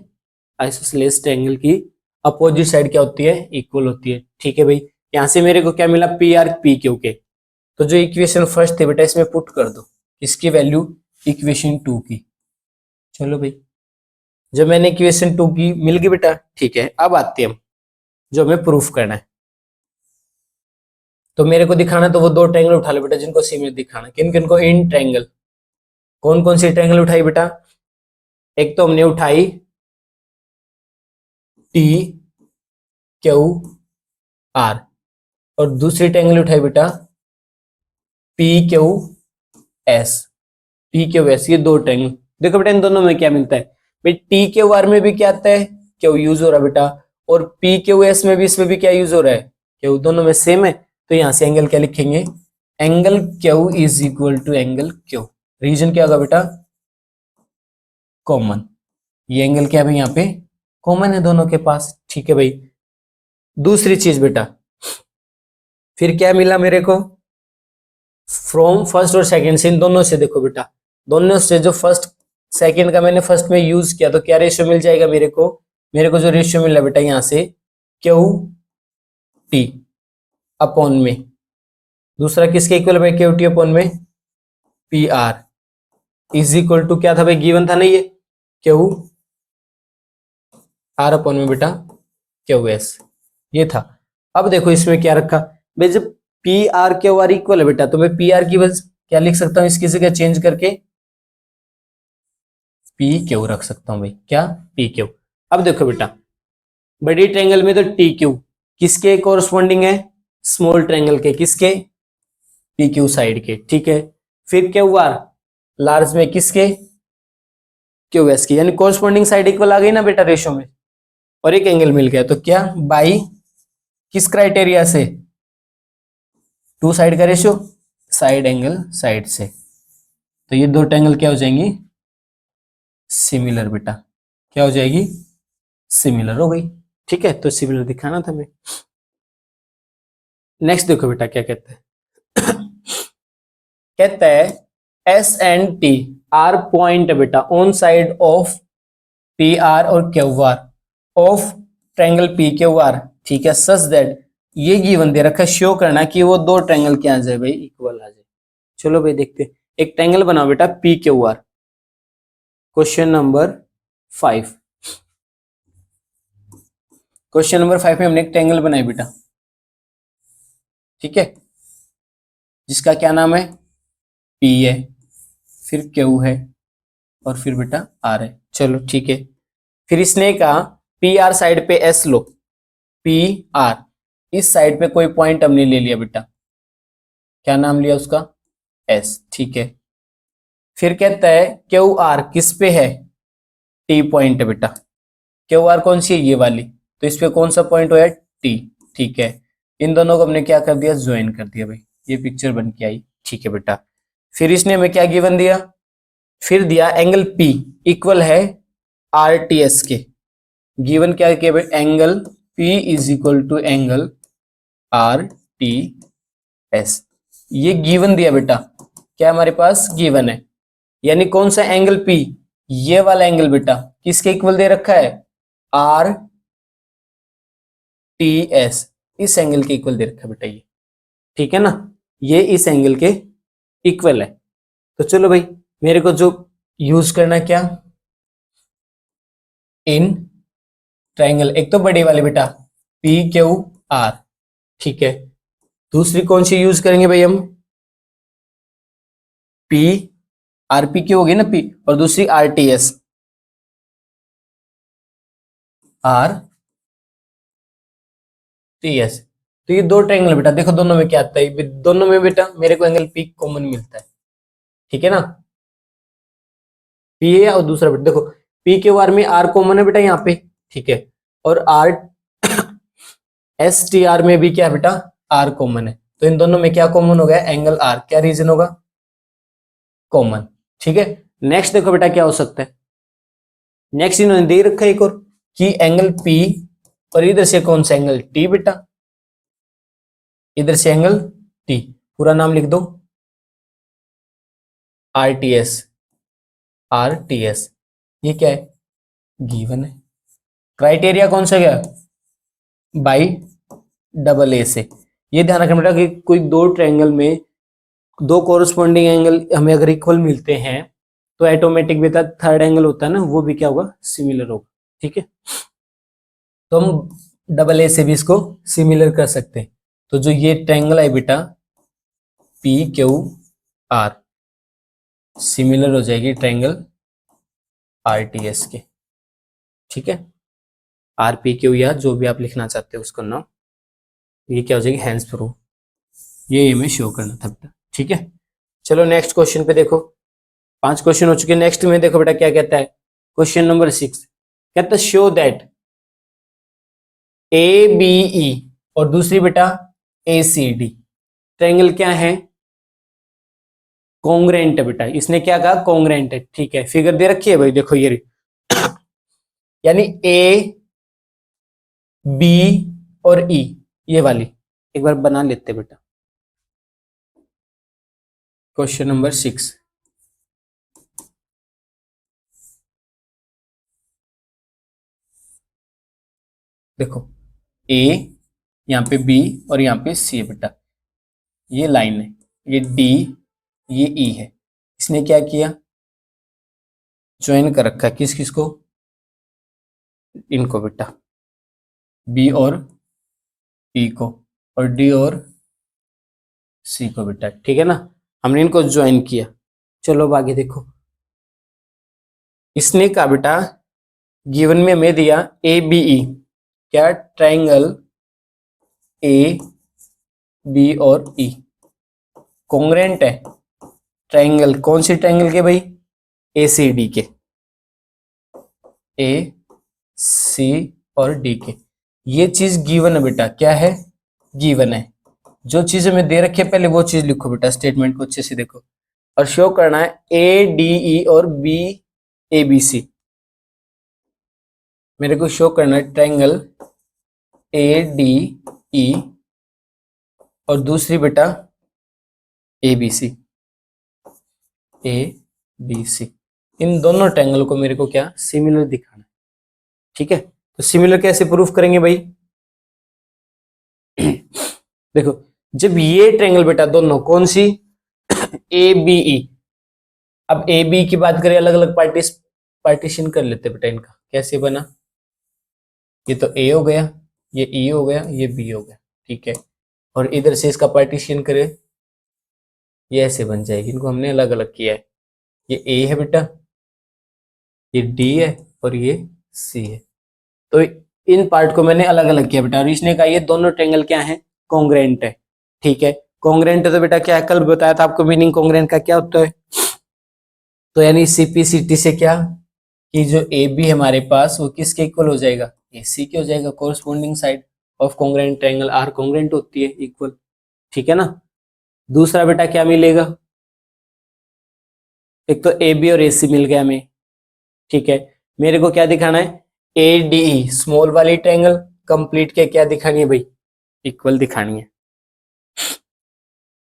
आइसोसेलेस ट्रायंगल की अपोजिट साइड क्या होती है, इक्वल होती है, ठीक है भाई। यहां से मेरे को क्या मिला, पी आर पी क्यू के। तो जो इक्वेशन फर्स्ट थे बेटा इसमें पुट कर दो, इसकी वैल्यू इक्वेशन 2 की। चलो भाई, जब मैंने इक्वेशन 2 की मिल गई बेटा, ठीक है। अब आते हैं हम जो हमें प्रूफ करना है। तो मेरे को दिखाना तो वो दो ट्रायंगल उठा लो बेटा जिनको सिमिलर दिखाना। किन किन को, इन ट्रायंगल। कौन कौन सी ट्रायंगल उठाई बेटा, एक तो हमने उठाई टी क्यू आर, और दूसरी ट्रायंगल उठाई बेटा P Q S. T Q S, ये दो ट्रायंगल। देखो बेटा इन दोनों में क्या मिलता है भाई, टी क्यू आर में भी क्या आता है, क्यू यूज हो रहा है बेटा, और पी क्यू एस में भी, इसमें भी क्या यूज हो रहा है, क्यू। दोनों में सेम है, तो यहां से एंगल क्या लिखेंगे, angle Q is equal to angle Q. Reason क्या होगा बेटा, कॉमन। ये एंगल क्या है भाई, यहाँ पे कॉमन है दोनों के पास, ठीक है भाई। दूसरी चीज बेटा, फिर क्या मिला मेरे को, फ्रॉम फर्स्ट और सेकंड से, इन दोनों से देखो बेटा, दोनों से जो फर्स्ट सेकंड का मैंने फर्स्ट में यूज किया, तो क्या रेशियो मिल जाएगा मेरे को, जो रेशियो मिला बेटा यहां से क्यू टी अपॉन में, दूसरा किसके इक्वल है, क्यू टी अपॉन में P R is equal to क्या था भाई, गिवन था ना ये, क्यू आर अपॉन में बेटा क्यू एस, ये था। अब देखो इसमें क्या रखा भाई, जब P R Q R equal है बेटा, तो मैं पी आर की वजह क्या लिख सकता हूं, इसकी जगह चेंज करके पी क्यू रख सकता हूं भाई, क्या पी क्यू। अब देखो बेटा, बड़ी ट्रायंगल में तो टी क्यू किसके कोरस्पॉन्डिंग है, स्मॉल ट्रायंगल के, किसके, पी क्यू साइड के, ठीक है। फिर क्यू आर लार्ज में किसके, क्यू एस की, यानी कोरस्पॉन्डिंग साइड इक्वल आ गई ना बेटा रेशो में, और एक एंगल मिल गया। तो क्या, बाई किस क्राइटेरिया से, टू साइड का रेशियो, साइड एंगल साइड से। तो ये दो ट्रायंगल क्या हो जाएंगी, सिमिलर बेटा, क्या हो जाएगी, सिमिलर हो गई, ठीक है। तो सिमिलर दिखाना था हमें। नेक्स्ट देखो बेटा क्या कहते हैं कहता है S and T R point बेटा on side of P R और Q R of triangle P Q R, ठीक है, सच दैट, ये गिवन दे रखा है, शो करना कि वो दो ट्रायंगल क्या आ जाए भाई, इक्वल आ जाए। चलो भाई देखते हैं, एक ट्रायंगल बनाओ बेटा P Q are, question number 5। Question number 5 में हमने एक ट्रायंगल बनाई बेटा, ठीक है, जिसका क्या नाम है, पी है, फिर क्यू है, और फिर बेटा आर है। चलो ठीक है, फिर इसने कहा पी आर साइड पे एस लो, पी आर इस साइड पे कोई पॉइंट हमने ले लिया बेटा, क्या नाम लिया उसका, एस, ठीक है। फिर कहता है क्यू आर किस पे है, टी पॉइंट है बेटा, क्यू आर कौन सी है, ये वाली, तो इस पे कौन सा पॉइंट होया, टी, ठीक है। इन दोनों को हमने क्या कर दिया, ज्वाइन कर दिया भाई, ये पिक्चर बन के आई, ठीक है बेटा। फिर इसने हमें क्या गिवन दिया, फिर दिया एंगल पी इक्वल है आर टी एस के, गिवन क्या किया भाई, angle P is equal to angle R T S, ये गिवन दिया बेटा, क्या हमारे पास गिवन है, यानी कौन सा एंगल पी, ये वाला एंगल बेटा किसके इक्वल दे रखा है, आर टी एस, इस एंगल के इक्वल दे रखा है बेटा ये, ठीक है ना, ये इस एंगल के इक्वल है। तो चलो भाई, मेरे को जो यूज करना है क्या, इन ट्रायंगल, एक तो बड़ी वाली बेटा पी क्यू आर, ठीक है, दूसरी कौन सी यूज करेंगे भाई हम, पी आर पी क्यू होगी ना पी, और दूसरी are T S, are T S. तो ये दो ट्रायंगल बेटा, देखो दोनों में क्या आता है, दोनों में बेटा मेरे को एंगल पी कॉमन मिलता है, ठीक है ना, पी है और दूसरा बेटा देखो पी के आर में आर कॉमन है बेटा यहाँ पे, ठीक है, और आर एस टी आर में भी क्या है बेटा, आर कॉमन है, तो इन दोनों में क्या कॉमन हो गया, एंगल आर, क्या रीजन होगा, कॉमन, ठीक है। नेक्स्ट देखो बेटा क्या हो सकता है, नेक्स्ट इन्होंने दे रखा है एक और, कि एंगल पी और इधर से कौन सा एंगल टी बेटा, इधर से एंगल टी, पूरा नाम लिख दो आरटीएस। आरटीएस ये क्या है, गिवन है। क्राइटेरिया कौन सा गया, बाई डबल ए से। ये ध्यान रखना बेटा कि कोई दो ट्रायंगल में दो कोरस्पॉन्डिंग एंगल हमें अगर इक्वल मिलते हैं तो ऑटोमेटिक बेटा थर्ड एंगल होता है ना, वो भी क्या होगा, सिमिलर होगा। ठीक है, तो हम डबल ए से भी इसको सिमिलर कर सकते हैं। तो जो ये ट्रायंगल है बेटा पी क्यू आर, सिमिलर हो जाएगी ट्रायंगल आरटीएस के। ठीक है, आर पी क्यू या जो भी आप लिखना चाहते हो उसको नाम, ये क्या हो जाएगी, हैंस प्रूफ। ये हमें शो करना था बेटा। ठीक है, चलो नेक्स्ट क्वेश्चन पे देखो। 5 क्वेश्चन हो चुके हैं। नेक्स्ट में देखो बेटा क्या कहता है, क्वेश्चन नंबर 6 कहता है show that A B E और दूसरी बेटा ए सी डी ट्रायंगल क्या है, कॉन्ग्रेंट है बेटा। इसने क्या कहा, कॉन्ग्रेंट है। ठीक है, फिगर दे रखी है भाई, देखो ये यानी ए बी और ई ये वाली एक बार बना लेते बेटा। क्वेश्चन नंबर 6 देखो, ए यहाँ पे बी और यहाँ पे सी है बेटा, ये लाइन है, ये डी ये ई है। इसने क्या किया, ज्वाइन कर रखा है किस किस को, इनको बेटा, बी और ई को और डी और सी को बेटा। ठीक है ना, हमने इनको ज्वाइन किया। चलो अब आगे देखो, इसने कहा बेटा गिवन में हमें दिया ए बी ई, क्या ट्रायंगल ए बी और ई कॉन्ग्रेंट है। ट्रायंगल कौन सी ट्रायंगल के भाई, ए सी डी के, ए सी और डी के। ये चीज गिवन है बेटा, क्या है, गिवन है। जो चीज हमें दे रखी है पहले वो चीज लिखो बेटा, स्टेटमेंट को अच्छे से देखो। और शो करना है ए डी ई और बी ए बी सी। मेरे को शो करना है ट्रायंगल ए डी ई और दूसरी बेटा A B C, A B सी। इन दोनों ट्रायंगल को मेरे को क्या, सिमिलर दिखाना है। ठीक है, तो सिमिलर कैसे प्रूफ करेंगे भाई देखो, जब ये ट्रायंगल बेटा दोनों कौन सी, ए बी ई। अब ए बी की बात करें, अलग अलग पार्टीशन कर लेते बेटा इनका। कैसे बना, ये तो ए हो गया, ये ई हो गया, ये बी हो गया। ठीक है, और इधर से इसका पार्टीशन करें, ये ऐसे बन जाएगी। इनको हमने अलग अलग किया है, ये ए है बेटा, ये डी है और ये सी है। तो इन पार्ट को मैंने अलग अलग किया बेटा। और इसने कहा ये दोनों ट्रायंगल क्या है, कॉन्ग्रेंट है। ठीक है, कॉन्ग्रेंट है तो बेटा क्या है, कल बताया था आपको मीनिंग कॉन्ग्रेंट का क्या होता है। तो यानी सीपीसीटी से क्या, कि जो ए बी हमारे पास वो किसके इक्वल हो जाएगा, ए सी के हो जाएगा। Corresponding side of congruent triangle are congruent होती है, इक्वल। ठीक है ना। दूसरा बेटा क्या मिलेगा, एक तो ए बी और ए सी मिल गया हमें। ठीक है, मेरे को क्या दिखाना है, ए डी ई स्मॉल वाली ट्रायंगल कंप्लीट के क्या दिखानी है भाई, इक्वल दिखानी है।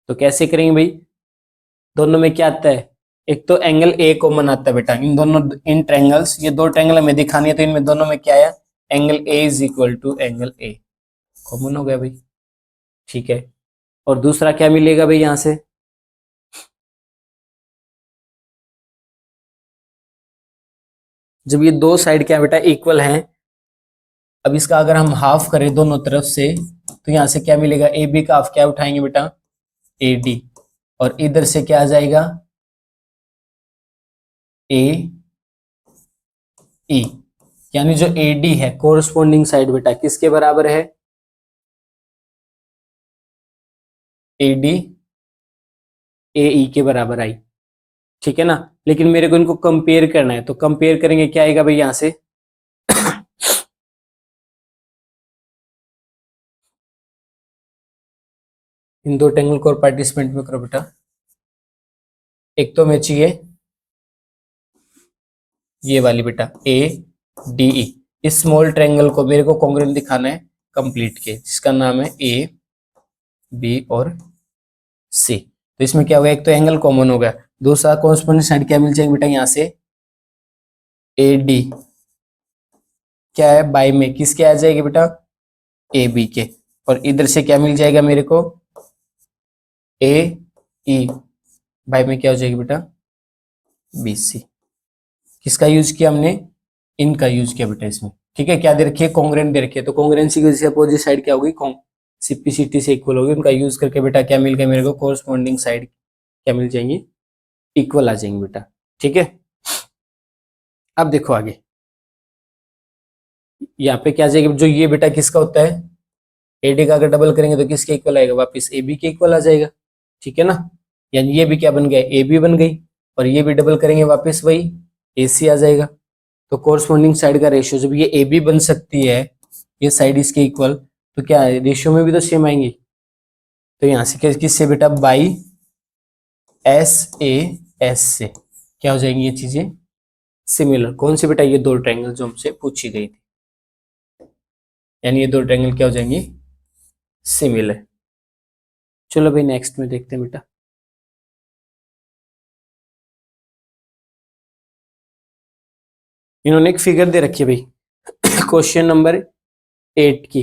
तो कैसे करेंगे भाई, दोनों में क्या आता है, एक तो एंगल ए कॉमन आता है बेटा। इन दोनों, इन ट्रायंगल्स, ये दो ट्रायंगल हमें दिखानी है तो इनमें दोनों में क्या आया, angle A is equal to angle A, common हो गया भाई। ठीक है, और दूसरा क्या मिलेगा भाई यहां से, जब ये दो साइड क्या बेटा इक्वल हैं, अब इसका अगर हम हाफ करें दोनों तरफ से तो यहां से क्या मिलेगा, ए बी का हाफ क्या उठाएंगे बेटा, ए डी, और इधर से क्या आ जाएगा, ए ई। यानी जो ए डी है कोरस्पोंडिंग साइड बेटा किसके बराबर है, ए डी ए ई के बराबर आई। ठीक है ना, लेकिन मेरे को इनको कंपेयर करना है, तो कंपेयर करेंगे क्या आएगा भाई यहां से इन दो ट्रायंगल को पार्टिसिपेंट में करो बेटा। एक तो हमें चाहिए ये वाली बेटा ए डी ई, इस स्मॉल ट्रायंगल को मेरे को कॉन्ग्रेंट दिखाना है कंप्लीट के, जिसका नाम है ए बी और सी। तो इसमें क्या होगा, एक तो एंगल कॉमन हो गया, दूसरा कॉरस्पॉन्डिंग साइड क्या मिल जाएगी बेटा, यहां से ए डी क्या है बाई में किसके आ जाएगी बेटा, ए बी के, और इधर से क्या मिल जाएगा मेरे को, ए ई बाई में क्या हो जाएगी बेटा, बी सी। किसका यूज किया हमने, इनका यूज किया बेटा इसमें, ठीक है। क्या दे रखी है, कॉन्ग्रुएंट दे रखी है, तो कॉन्ग्रुएंसी की वजह से अपोजिट साइड क्या होगी, सिपिसिटी से इक्वल होगी। उनका यूज करके बेटा क्या मिल गया मेरे को, कोरस्पॉन्डिंग साइड क्या मिल जाएंगी, इक्वल आ जाएंगे बेटा, ठीक है। अब देखो आगे, यहाँ पे क्या आ जाएगी, जो ये बेटा किसका होता है, एडी का अगर डबल करेंगे तो किसके इक्वल आएगा, वापस ए बी के इक्वल आ जाएगा, ठीक है ना। यानी ये भी क्या बन गया, ए बी बन गई, और ये भी डबल करेंगे वापस वही ए सी आ जाएगा। तो कोरस्पॉन्डिंग साइड का रेशियो, जब ये ए बी बन सकती है, ये साइड इसके इक्वल, तो क्या है, रेशियो में भी तो सेम आएंगी। तो यहाँ से किससे बेटा, बाई एस ए एस से क्या हो जाएंगी ये चीजें, सिमिलर। कौन सी बेटा, ये दो ट्रायंगल जो हमसे पूछी गई थी, यानी ये दो ट्रायंगल क्या हो जाएंगी, सिमिलर। चलो भाई नेक्स्ट में देखते हैं बेटा। इन्होंने एक फिगर दे रखी है भाई क्वेश्चन नंबर 8 की,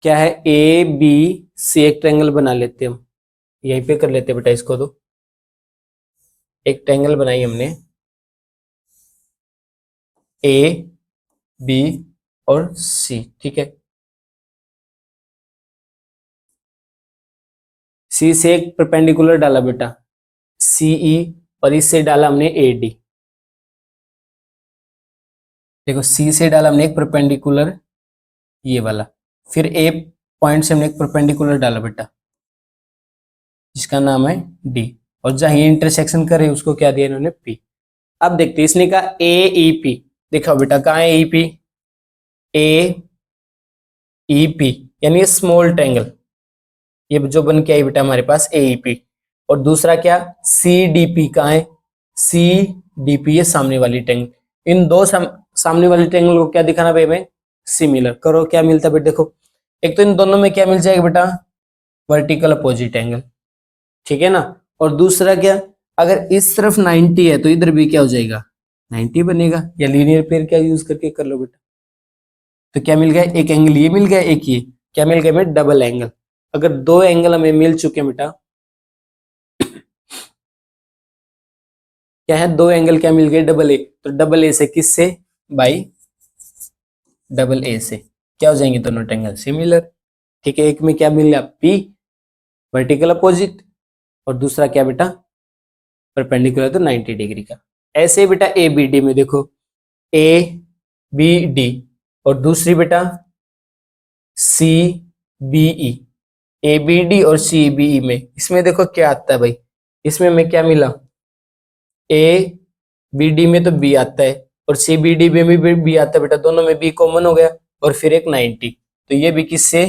क्या है, ए बी सी एक ट्रायंगल बना लेते हैं हम, यहीं पे कर लेते हैं बेटा इसको। तो एक ट्रायंगल बनाई हमने, ए बी और सी, ठीक है। सी से एक परपेंडिकुलर डाला बेटा सीई, और इससे डाला हमने ए डी। देखो सी से डाला हमने एक परपेंडिकुलर ये वाला, फिर ए पॉइंट से हमने एक परपेंडिकुलर डाला बेटा जिसका नाम है डी, और जहां ये इंटरसेक्शन करे उसको क्या दिया इन्होंने, पी। अब देखते हैं, इसने कहा ए ई पी, देखो बेटा कहाँ है ई पी, ए ई पी यानी स्मॉल ट्रायंगल, ये जो बन के आई बेटा हमारे पास ए ई पी। और दूसरा क्या, सी डी पी कहाँ है, सी डी पी ये सामने वाली ट्रायंगल। इन दो सामने वाली ट्रायंगल को क्या दिखाना भाई हमें, सिमिलर। करो क्या मिलता है बेटा, देखो एक तो इन दोनों में क्या मिल जाएगा बेटा, वर्टिकल अपोजिट एंगल, ठीक है ना। और दूसरा क्या, अगर इस तरफ 90 है तो इधर भी क्या हो जाएगा, 90 बनेगा, या लीनियर पेयर क्या यूज करके कर लो बेटा। तो क्या मिल गया, एक एंगल ये मिल गया, एक ये क्या मिल गया हमें, डबल एंगल। अगर दो एंगल हमें मिल चुके हैं बेटा, क्या है, दो एंगल क्या मिल गए, डबल ए, तो डबल ए से किससे, बाई डबल ए से क्या हो जाएंगे दोनों ट्रायंगल सिमिलर, ठीक है। एक में क्या मिल गया, पी वर्टिकल अपोजिट, और दूसरा क्या बेटा, परपेंडिकुलर तो 90 डिग्री का। ऐसे बेटा ए बी डी में देखो, ए बी डी, और दूसरी बेटा C B E, A B D और सी बी ई में, इसमें देखो क्या आता है भाई, इसमें हमें क्या मिला, ए बी डी में तो बी आता है, और सी बी डी में भी बी आता है बेटा, दोनों में बी कॉमन हो गया, और फिर एक 90, तो ये भी किससे,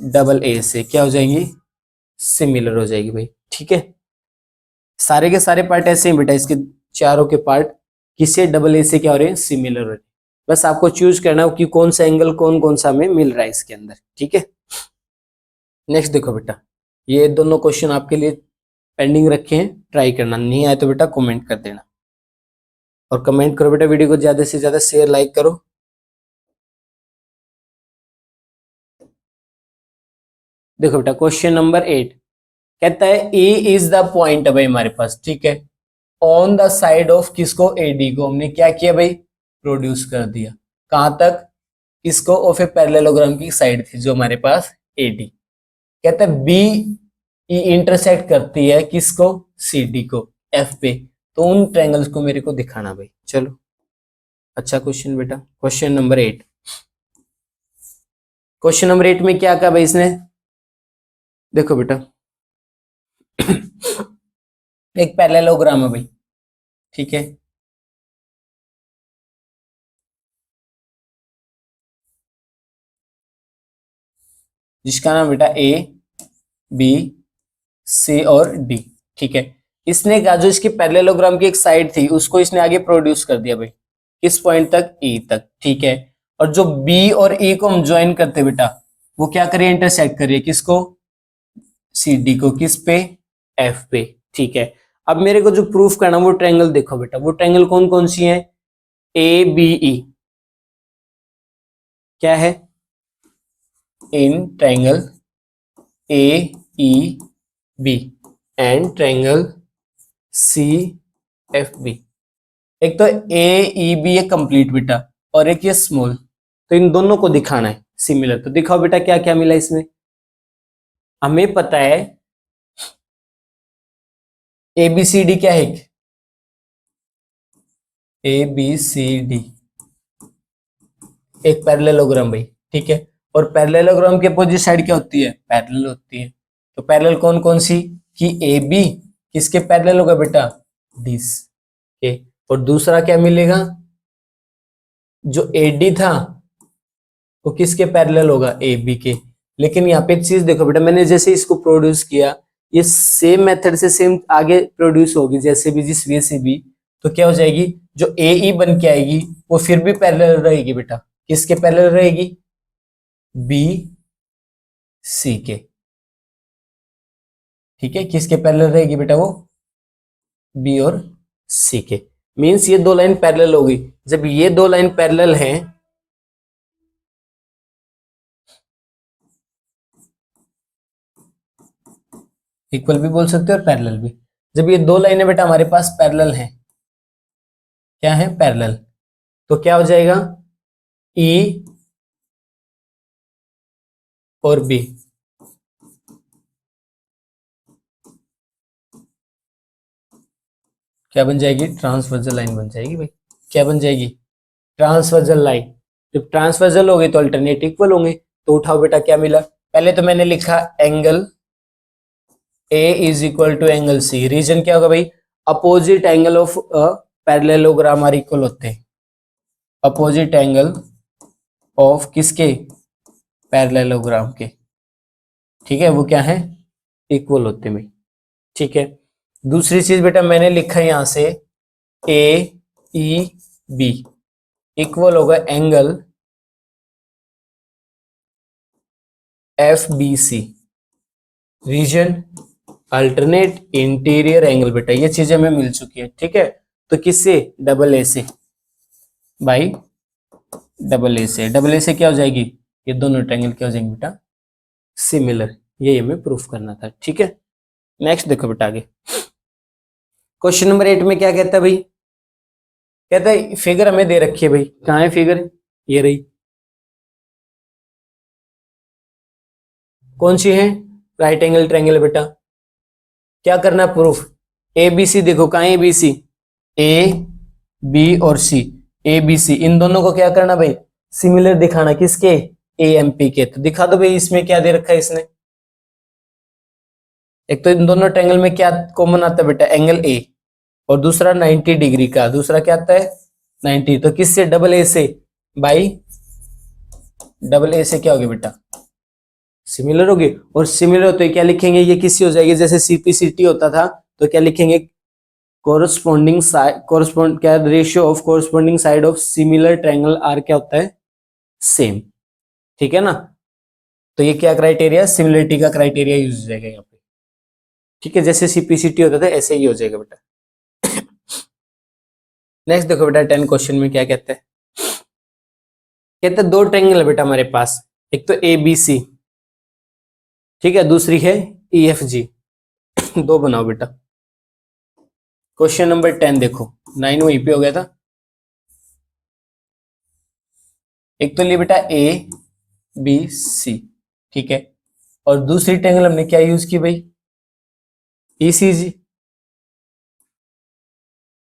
डबल ए से क्या हो जाएंगी, सिमिलर हो जाएगी भाई, ठीक है। सारे के सारे पार्ट ऐसे ही बेटा, इसके चारों के पार्ट किससे, डबल ए से क्या हो रहे हैं, सिमिलर हो रहे हैं। बस आपको चूज करना हो कि कौन सा एंगल कौन कौन सा हमें मिल रहा है इसके अंदर, ठीक है। नेक्स्ट देखो बेटा, ये दोनों क्वेश्चन आपके लिए पेंडिंग रखे हैं, ट्राई करना, नहीं आए तो बेटा कमेंट कर देना, और कमेंट करो बेटा, वीडियो को ज्यादा से ज्यादा शेयर लाइक करो। देखो बेटा क्वेश्चन नंबर 8 कहता है ए इज द पॉइंट है भाई हमारे पास, ठीक है, ऑन द साइड ऑफ किसको, ए डी को हमने क्या किया भाई, प्रोड्यूस कर दिया, कहां तक, इसको ऑफ ए पैरेललोग्राम की साइड थी जो हमारे पास ए डी। कहता है बी ई इंटरसेक्ट करती है किसको, सी डी को एफ पे, तो उन ट्रायंगल्स को मेरे को दिखाना भाई। चलो अच्छा क्वेश्चन बेटा, क्वेश्चन नंबर 8, क्वेश्चन नंबर 8 में क्या कहा भाई इसने, देखो बेटा एक पैरेललोग्राम है भाई, ठीक है, जिसका नाम बेटा ए बी सी और डी, ठीक है। इसने कहा जो इसकी पैरेललोग्राम की एक साइड थी उसको इसने आगे प्रोड्यूस कर दिया भाई, किस पॉइंट तक, ई तक, ठीक है। और जो बी और ई को हम ज्वाइन करते बेटा, वो क्या कर रही है, इंटरसेक्ट कर रही है किसको, सी डी को, किस पे, एफ पे। ठीक है, अब मेरे को जो प्रूफ करना वो ट्रायंगल देखो बेटा, वो ट्रायंगल कौन कौन सी है, ए बी ई, क्या है, in triangle A E B and triangle C F B. एक तो ए ई बी है कंप्लीट बेटा, और एक ये स्मॉल, तो इन दोनों को दिखाना है सिमिलर। तो दिखाओ बेटा क्या क्या मिला इसमें। हमें पता है ए बी सी डी क्या है, ए बी सी डी एक पैरेललोग्राम भाई, ठीक है। और पैरेललोग्राम के अपोजिट साइड क्या होती है, पैरेलल होती है। तो पैरेलल कौन कौन सी, कि ए बी किसके पैरेलल होगा बेटा, दिस के। और दूसरा क्या मिलेगा, जो ए डी था वो किसके पैरेलल होगा, ए बी के। लेकिन यहाँ पे एक चीज देखो बेटा, मैंने जैसे इसको प्रोड्यूस किया, ये सेम मेथड से सेम आगे प्रोड्यूस होगी, जैसे भी जिस वे से भी, तो क्या हो जाएगी, जो ए ई बन के आएगी वो फिर भी पैरेलल रहेगी बेटा, किसके पैरेलल रहेगी, बी सी के। ठीक है, किसके पैरेलल रहेगी बेटा वो, बी और सी के। मींस ये दो लाइन पैरेलल होगी। जब ये दो लाइन पैरेलल हैं, इक्वल भी बोल सकते हो और पैरेलल भी। जब ये दो लाइनें बेटा हमारे पास पैरेलल हैं, क्या है, पैरेलल, तो क्या हो जाएगा, ई और बी, क्या बन जाएगी, ट्रांसवर्जल लाइन बन जाएगी भाई। क्या बन जाएगी, ट्रांसवर्जल लाइन। जब ट्रांसवर्जल हो गई तो अल्टरनेट इक्वल होंगे। तो उठाओ बेटा क्या मिला, पहले तो मैंने लिखा angle A is equal to angle C. Reason क्या होगा भाई, opposite angle of parallelogram are equal होते हैं, अपोजिट एंगल ऑफ किसके, पैरेललोग्राम के। ठीक है, वो क्या है, इक्वल होते हैं भाई। ठीक है, दूसरी चीज बेटा मैंने लिखा है यहां से, ए ई बी इक्वल होगा angle F B C. Reason alternate interior angle बेटा, ये चीजें हमें मिल चुकी है। ठीक है, तो किससे, डबल ए से, बाई डबल ए से। डबल ए से क्या हो जाएगी, ये दोनों ट्रायंगल क्या हो जाएंगे बेटा, सिमिलर। ये हमें प्रूफ करना था। ठीक है, नेक्स्ट देखो बेटा आगे, क्वेश्चन नंबर 8 में क्या कहता है भाई, कहता है फिगर हमें दे रखी है भाई, कहाँ है फिगर, ये रही, कौन सी है, राइट एंगल ट्रायंगल बेटा। क्या करना है प्रूफ, ए बी सी, देखो कहाँ है ए बी सी, ए बी और सी, ए बी सी इन दोनों को क्या करना भाई, सिमिलर दिखाना, किसके, ए एम पी के। तो दिखा दो भाई, इसमें क्या दे रखा है इसने, एक तो इन दोनों ट्रायंगल में क्या कॉमन आता है बेटा, एंगल ए, और दूसरा 90 डिग्री का, दूसरा क्या आता है 90। तो किससे, डबल ए से, बाई डबल ए से क्या होगी बेटा, सिमिलर होगी। और सिमिलर तो क्या लिखेंगे, ये किससे हो जाएगी, जैसे सीपीसीटी होता था तो क्या लिखेंगे, कोरस्पोंडिंग साइड, कोरस्पोंड क्या, ratio of corresponding side of similar triangle are क्या होता है, सेम। ठीक है ना, तो ये क्या क्राइटेरिया, सिमिलरिटी का क्राइटेरिया यूज हो जाएगा यहाँ पे। ठीक है, जैसे सीपीसीटी होता था ऐसे ही हो जाएगा बेटा। नेक्स्ट देखो बेटा 10 क्वेश्चन में क्या कहते हैं, कहते हैं दो ट्रायंगल है बेटा हमारे पास, एक तो ए बी सी, ठीक है, दूसरी है ई एफ जी। दो बनाओ बेटा। क्वेश्चन नंबर 10 देखो, 9 वहीं पे हो गया था। एक तो लिए बेटा ए बी सी, ठीक है, और दूसरी ट्रायंगल हमने क्या यूज की भाई, ई सी जी,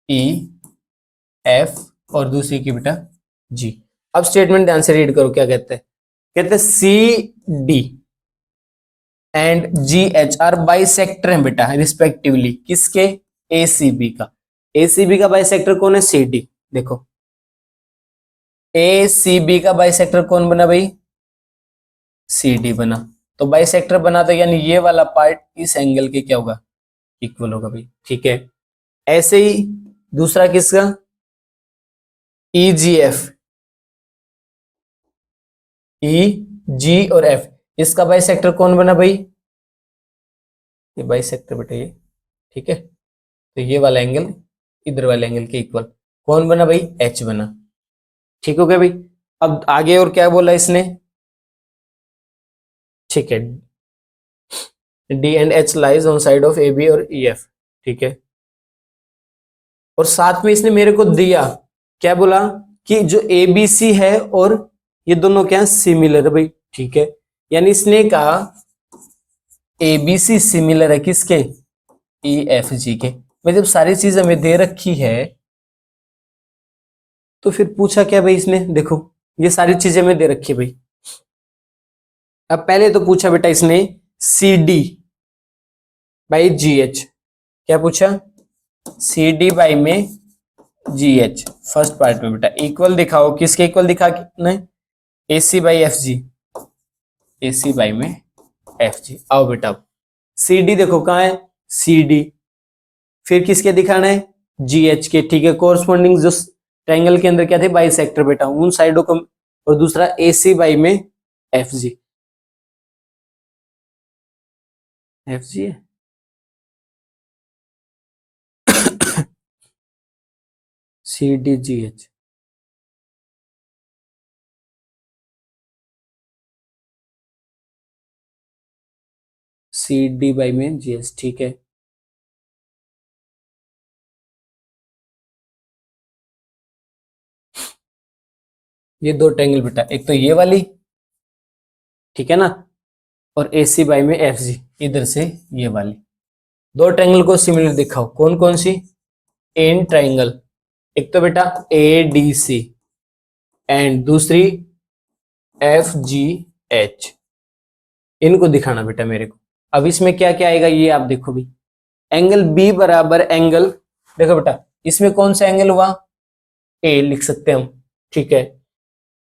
ई एफ, और दूसरी की बेटा जी। अब स्टेटमेंट ध्यान से रीड करो, क्या कहते हैं, कहते हैं C D and G H are bisector हैं बेटा रिस्पेक्टिवली, किसके, ए सी बी का। ए सी बी का बाइसेक्टर कौन है, सी डी। देखो ए सी बी का बाइसेक्टर कौन बना भाई, सी डी बना। तो बाइसेक्टर बना तो यानी ये वाला पार्ट इस एंगल के क्या होगा, इक्वल होगा भाई। ठीक है, ऐसे ही दूसरा किसका, ई जी एफ, ई जी और एफ इसका बाइसेक्टर कौन बना भाई, ये बाइसेक्टर बेटा ये, ठीक है। तो ये वाला एंगल इधर वाले एंगल के इक्वल कौन बना भाई, एच बना। ठीक हो गया भाई। अब आगे और क्या बोला इसने, ठीक है, D and H lies on side of A B और ई एफ, ठीक है। और साथ में इसने मेरे को दिया क्या बोला कि जो ए बी सी है और ये दोनों क्या सिमिलर है भाई, ठीक है। यानी इसने कहा ए बी सी सिमिलर है किसके, ई एफ जी के। मैं जब सारी चीज हमें दे रखी है तो फिर पूछा क्या भाई इसने, देखो ये सारी चीजें हमें दे रखी है भाई। अब पहले तो पूछा बेटा इसने C D by G H, क्या पूछा, सी डी बाई में जी एच, फर्स्ट पार्ट में बेटा इक्वल दिखाओ, किसके इक्वल दिखा नहीं, A C by F G, A C by में एफ जी। आओ बेटा सी डी देखो कहाँ है, सी डी, फिर किसके दिखाना है, जी एच के, ठीक है। कोरस्पॉन्डिंग जो ट्रायंगल के अंदर क्या थे, बाई सेक्टर बेटा, उन साइडों को, और दूसरा ए सी बाई में एफ जी, एफ जी है C D G H, C D by में जी एच, ठीक है। ये दो ट्रायंगल बेटा, एक तो ये वाली, ठीक है ना, और ए सी बाई में एफ जी, इधर से ये वाली दो ट्रायंगल को सिमिलर दिखाओ, कौन कौन सी, एन ट्रायंगल, एक तो बेटा ए डी सी एंड दूसरी एफ जी एच, इनको दिखाना बेटा मेरे को। अब इसमें क्या क्या आएगा ये आप देखो भी, एंगल बी बराबर एंगल, देखो बेटा इसमें कौन सा एंगल हुआ, ए लिख सकते हैं हम, ठीक है।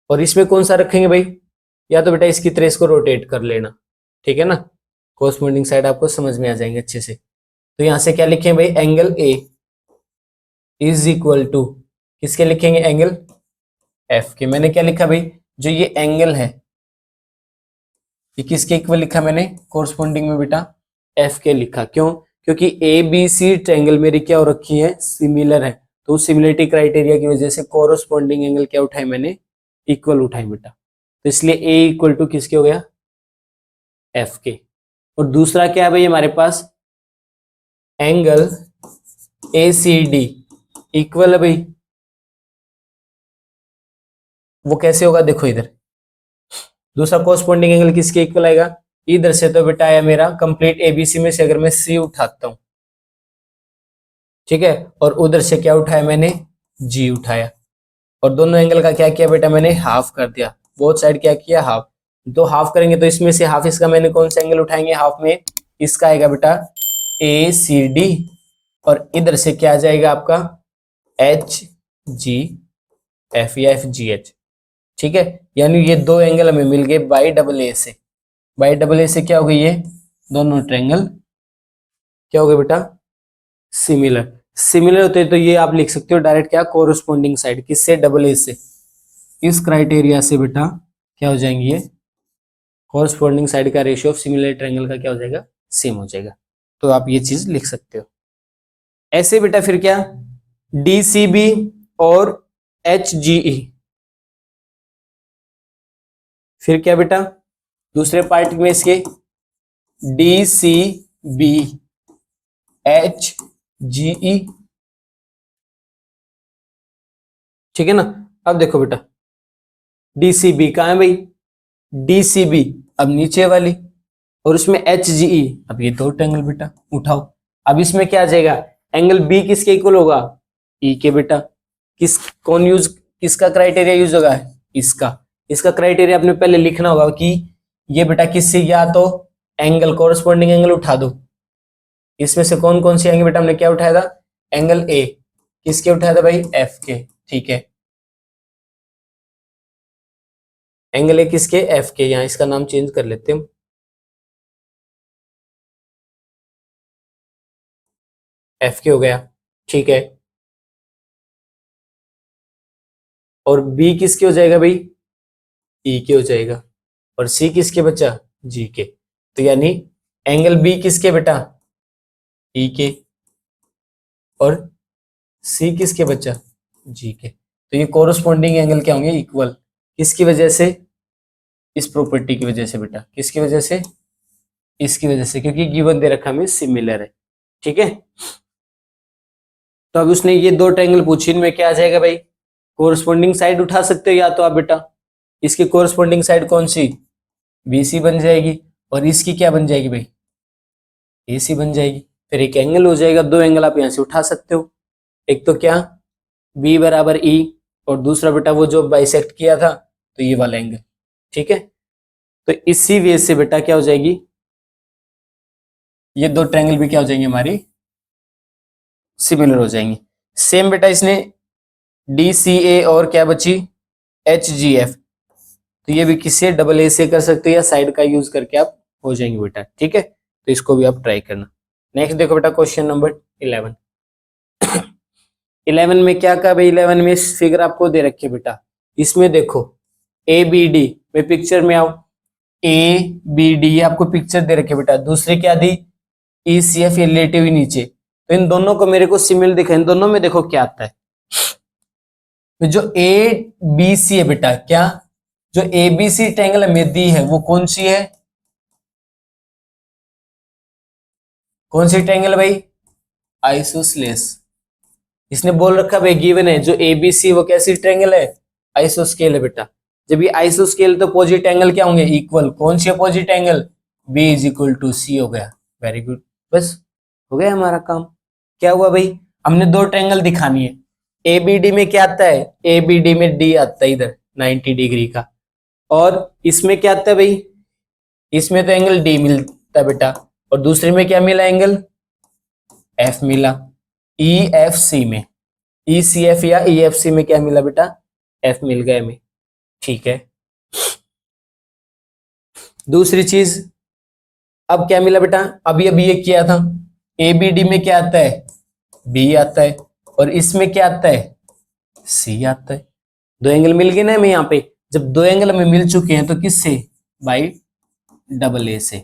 और इसमें कौन सा रखेंगे भाई, या तो बेटा इसकी तरह इसको रोटेट कर लेना, ठीक है ना, कोरस्पॉन्डिंग साइड आपको समझ में आ जाएंगे अच्छे से। तो यहां से क्या लिखें भाई, angle A is equal to किसके लिखेंगे, एंगल एफ के। मैंने क्या लिखा भाई, जो ये एंगल है ये किसके इक्वल लिखा मैंने, कोरस्पॉन्डिंग में बेटा एफ के लिखा, क्यों, क्योंकि ए बी सी ट्रायंगल मेरी क्या हो रखी है, सिमिलर है। तो सिमिलरिटी क्राइटेरिया की वजह से कोरस्पॉन्डिंग एंगल क्या उठाए मैंने, इक्वल उठाए बेटा। तो इसलिए ए इक्वल टू किसके हो गया, एफ के। और दूसरा क्या है भाई हमारे पास, angle A C D equal है भाई, वो कैसे होगा देखो इधर, दूसरा कोरस्पॉन्डिंग एंगल किसके इक्वल आएगा, इधर से तो बेटा आया मेरा कंप्लीट एबीसी में से अगर मैं सी उठाता हूं, ठीक है, और उधर से क्या उठाया मैंने, जी उठाया, और दोनों एंगल का क्या किया बेटा मैंने, हाफ कर दिया, बोथ साइड क्या किया, हाफ। तो हाफ करेंगे तो इसमें से हाफ इसका मैंने कौन सा एंगल उठाएंगे, हाफ में इसका आएगा बेटा ए सी डी, और इधर से क्या आ जाएगा आपका एच जी एफ या एफ जी एच, ठीक है। यानी ये दो एंगल हमें मिल गए बाई डबल ए से, बाई डबल ए से क्या हो गई, ये दोनों ट्रायंगल क्या हो गए बेटा, सिमिलर। सिमिलर होते तो ये आप लिख सकते हो डायरेक्ट क्या, कोरस्पॉन्डिंग साइड किससे, डबल ए से, इस क्राइटेरिया से बेटा क्या हो जाएंगे ये, कोरस्पॉन्डिंग साइड का रेशियो ऑफ सिमिलर ट्रायंगल का क्या हो जाएगा, सेम हो जाएगा। तो आप ये चीज लिख सकते हो ऐसे बेटा। फिर क्या, डी सी बी और एच जी ई, फिर क्या बेटा दूसरे पार्ट में इसके D C B H G E, ठीक है ना। अब देखो बेटा डी सी बी कहां है भाई, डी सी बी अब नीचे वाली, और उसमें एच जी ई, अब ये दो ट्रायंगल बेटा उठाओ। अब इसमें क्या आ जाएगा, एंगल बी किसके इक्वल होगा, ई के बेटा। किस कौन यूज किसका क्राइटेरिया यूज होगा, इसका। इसका क्राइटेरिया आपने पहले लिखना होगा कि ये बेटा किससे, या तो एंगल कोरस्पॉन्डिंग एंगल उठा दो, इसमें से कौन कौन से आएंगे बेटा, हमने क्या उठाया था, एंगल ए किसके उठाया था भाई, एफ के, ठीक है। एंगल ए किसके, एफ के, यहां इसका नाम चेंज कर लेते हैं, एफ के हो गया, ठीक है। और बी किसके हो जाएगा भाई, ई के हो जाएगा, और सी किसके बच्चा, जी के। तो यानी एंगल बी किसके बेटा, ई के, और सी किसके बच्चा, जी के। तो ये कोरस्पॉन्डिंग एंगल क्या होंगे, इक्वल। किसकी वजह से, इस प्रॉपर्टी की वजह से बेटा, किसकी वजह से, इसकी वजह से, क्योंकि गिवन दे रखा हमें सिमिलर है। ठीक है, तो अब उसने ये दो ट्रायंगल पूछी, इनमें क्या आ जाएगा भाई, कोरस्पॉन्डिंग साइड उठा सकते हो या तो आप बेटा, इसकी कोरस्पॉन्डिंग साइड कौन सी, बीसी बन जाएगी, और इसकी क्या बन जाएगी भाई, एसी बन जाएगी। फिर एक एंगल हो जाएगा, दो एंगल आप यहां से उठा सकते हो, एक तो क्या, बी बराबर ई, और दूसरा बेटा वो जो बाइसेक्ट किया था, तो ये वाला एंगल। ठीक है, तो इसी वे से बेटा क्या हो जाएगी, ये दो ट्रायंगल भी क्या हो जाएंगे हमारी, सिमिलर हो जाएंगे। सेम बेटा इसने डी सी ए और क्या बची, एच जी एफ, तो ये भी किसी डबल ए से कर सकते हो या साइड का यूज करके आप हो जाएंगे बेटा। ठीक है, तो इसको भी आप ट्राई करना। नेक्स्ट देखो बेटा क्वेश्चन नंबर 11। 11 में क्या का भाई, 11 में फिगर आपको दे रखे बेटा, इसमें देखो ए बी डी में, पिक्चर में आओ, ए बी डी आपको पिक्चर दे रखे बेटा, दूसरी क्या दी, ई सी एफ, ये लेटे हुई नीचे। तो इन दोनों को मेरे को सिमिलर दिखा, इन दोनों में देखो क्या आता है, तो जो ए बी सी है बेटा, क्या जो ए बी सी ट्रायंगल में दी है वो कौन सी है, कौन सी ट्रायंगल भाई, आइसोसेलेस। इसने बोल रखा भाई गिवन है जो एबीसी वो कैसी ट्रायंगल है, आइसोस्केल है बेटा। जब ये आइसोस्केल तो अपोजिट एंगल क्या होंगे, इक्वल। कौन सी opposite angle, B is equal to C हो गया। वेरी गुड, बस हो गया हमारा काम। क्या हुआ भाई, हमने दो ट्रायंगल दिखानी है। एबीडी में क्या आता है, एबीडी में डी आता है इधर 90 डिग्री का, और इसमें क्या आता है भाई, इसमें तो एंगल डी मिलता है बेटा, और दूसरे में क्या मिला एंगल, एफ मिला। ई एफ सी में, ई सी एफ या ई एफ सी में क्या मिला बेटा, एफ मिल गया हमें। ठीक है, दूसरी चीज अब क्या मिला बेटा, अभी अभी ये किया था, ए बी डी में क्या आता है, बी आता है, और इसमें क्या आता है, सी आता है। दो एंगल मिल गए ना हमें यहाँ पे। जब दो एंगल हमें मिल चुके हैं तो किससे, बाई डबल ए से,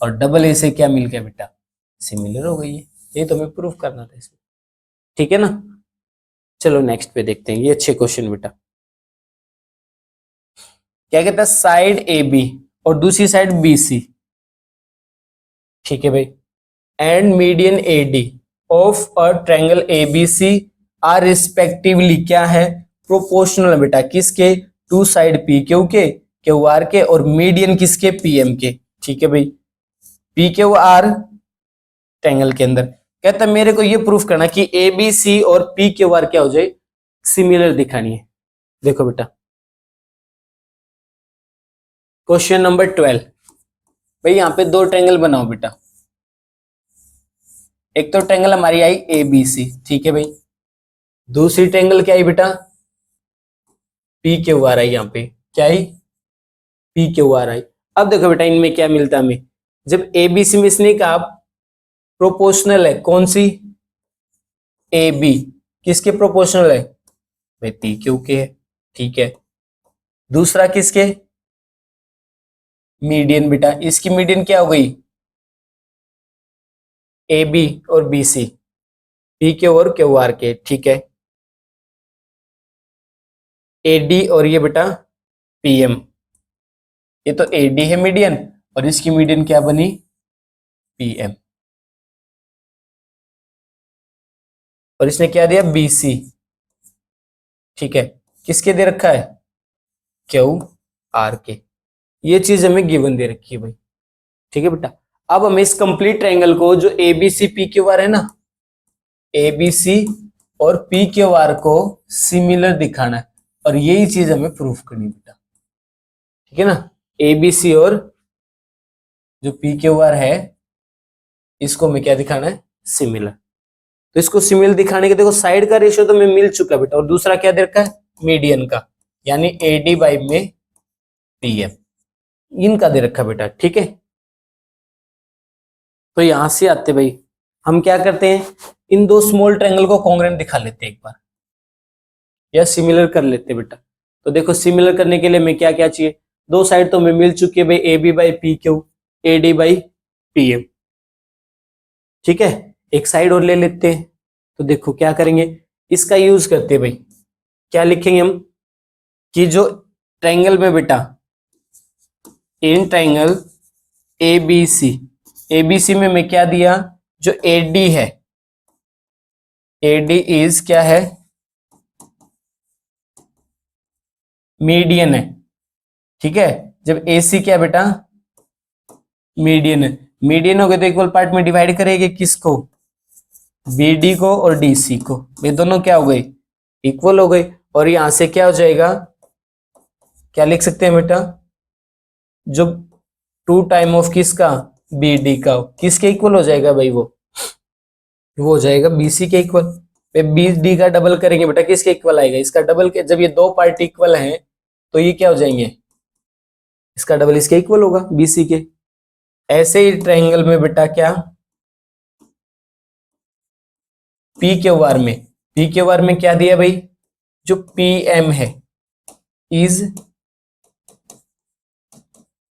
और डबल ए से क्या मिल गया बेटा, सिमिलर हो गई है। ये तो हमें प्रूफ करना था इसमें। ठीक है ना, चलो नेक्स्ट पे देखते हैं, ये अच्छे क्वेश्चन बेटा। क्या कहता है, साइड ए बी और दूसरी साइड बी सी, ठीक है भाई, and median A D of a triangle A B C are respectively क्या है, प्रोपोर्शनल बेटा, किसके, टू साइड पी क्यू के, क्यू आर के, और मीडियन किसके, पी एम के। ठीक है भाई, पी क्यू आर ट्रायंगल के अंदर कहता है मेरे को ये प्रूफ करना कि ए बी सी और पी क्यू आर क्या हो जाए, सिमिलर दिखानी है। देखो बेटा क्वेश्चन नंबर 12, भाई यहां पे दो ट्रायंगल बनाओ बेटा। एक तो ट्रायंगल हमारी आई ए बी सी, ठीक है भाई, दूसरी ट्रायंगल क्या आई बेटा, पी क्यू आर आई, यहाँ पे क्या आई, पी क्यू आर आई। अब देखो बेटा इनमें क्या मिलता है हमें, जब ए बी सी में इसने कहा प्रोपोर्शनल है, कौन सी, ए बी किसके प्रोपोर्शनल है भाई, पी क्यू के है। ठीक है, दूसरा किसके, मीडियन बेटा, इसकी मीडियन क्या हो गई, ए बी और बी सी, पी क्यू और क्यू आर के। ठीक है, ए डी और ये बेटा पी एम, ये तो ए डी है मीडियन, और इसकी मीडियन क्या बनी, पी एम, और इसने क्या दिया, बी सी। ठीक है, किसके दे रखा है, क्यू आर के। ये चीज हमें गिवन दे रखी है भाई। ठीक है बेटा, अब हमें इस कंप्लीट ट्रायंगल को जो A B C P Q R है ना, ए बी सी और पी क्यू आर को सिमिलर दिखाना है, और यही चीज हमें प्रूफ करनी बेटा। ठीक है ना, ए बी सी और जो पी क्यू आर है इसको हमें क्या दिखाना है, सिमिलर। तो इसको सिमिलर दिखाने के देखो साइड का रेशियो तो हमें मिल चुका बेटा, और दूसरा क्या दे रखा है, मीडियन का, यानी ए डी बाई में पी एम, इनका दे रखा बेटा। ठीक है, तो यहां से आते भाई हम क्या करते हैं, इन दो स्मॉल ट्रायंगल को कॉन्ग्रुएंट दिखा लेते हैं एक बार, या सिमिलर कर लेते हैं बेटा। तो देखो सिमिलर करने के लिए हमें क्या क्या चाहिए, दो साइड तो हमें मिल चुकी है भाई, A B by P Q, A D by P M. ठीक है, एक साइड और ले लेते हैं। तो देखो क्या करेंगे, इसका यूज करते हैं भाई, क्या लिखेंगे हम कि जो ट्रायंगल में बेटा, इन ट्रायंगल एबीसी, एबीसी में मैं क्या दिया, जो एडी है, एडी इज क्या है, मीडियन है। ठीक है, जब एसी क्या बेटा, मीडियन है। मीडियन हो गए तो इक्वल पार्ट में डिवाइड करेंगे किसको, बीडी को और डीसी को। ये दोनों क्या हो गए, इक्वल हो गए। और यहां से क्या हो जाएगा, क्या लिख सकते हैं बेटा, जो टू टाइम ऑफ किसका, बीडी का, किसके इक्वल हो जाएगा भाई, वो हो जाएगा बीसी के इक्वल। बीडी का डबल करेंगे बेटा, किसके इक्वल आएगा, इसका डबल के। जब ये दो पार्ट इक्वल हैं तो ये क्या हो जाएंगे, इसका डबल इसके इक्वल होगा, बीसी के। ऐसे ही ट्रायंगल में बेटा क्या, पी क्यू आर में, पी क्यू आर में क्या दिया भाई, जो पी एम है इज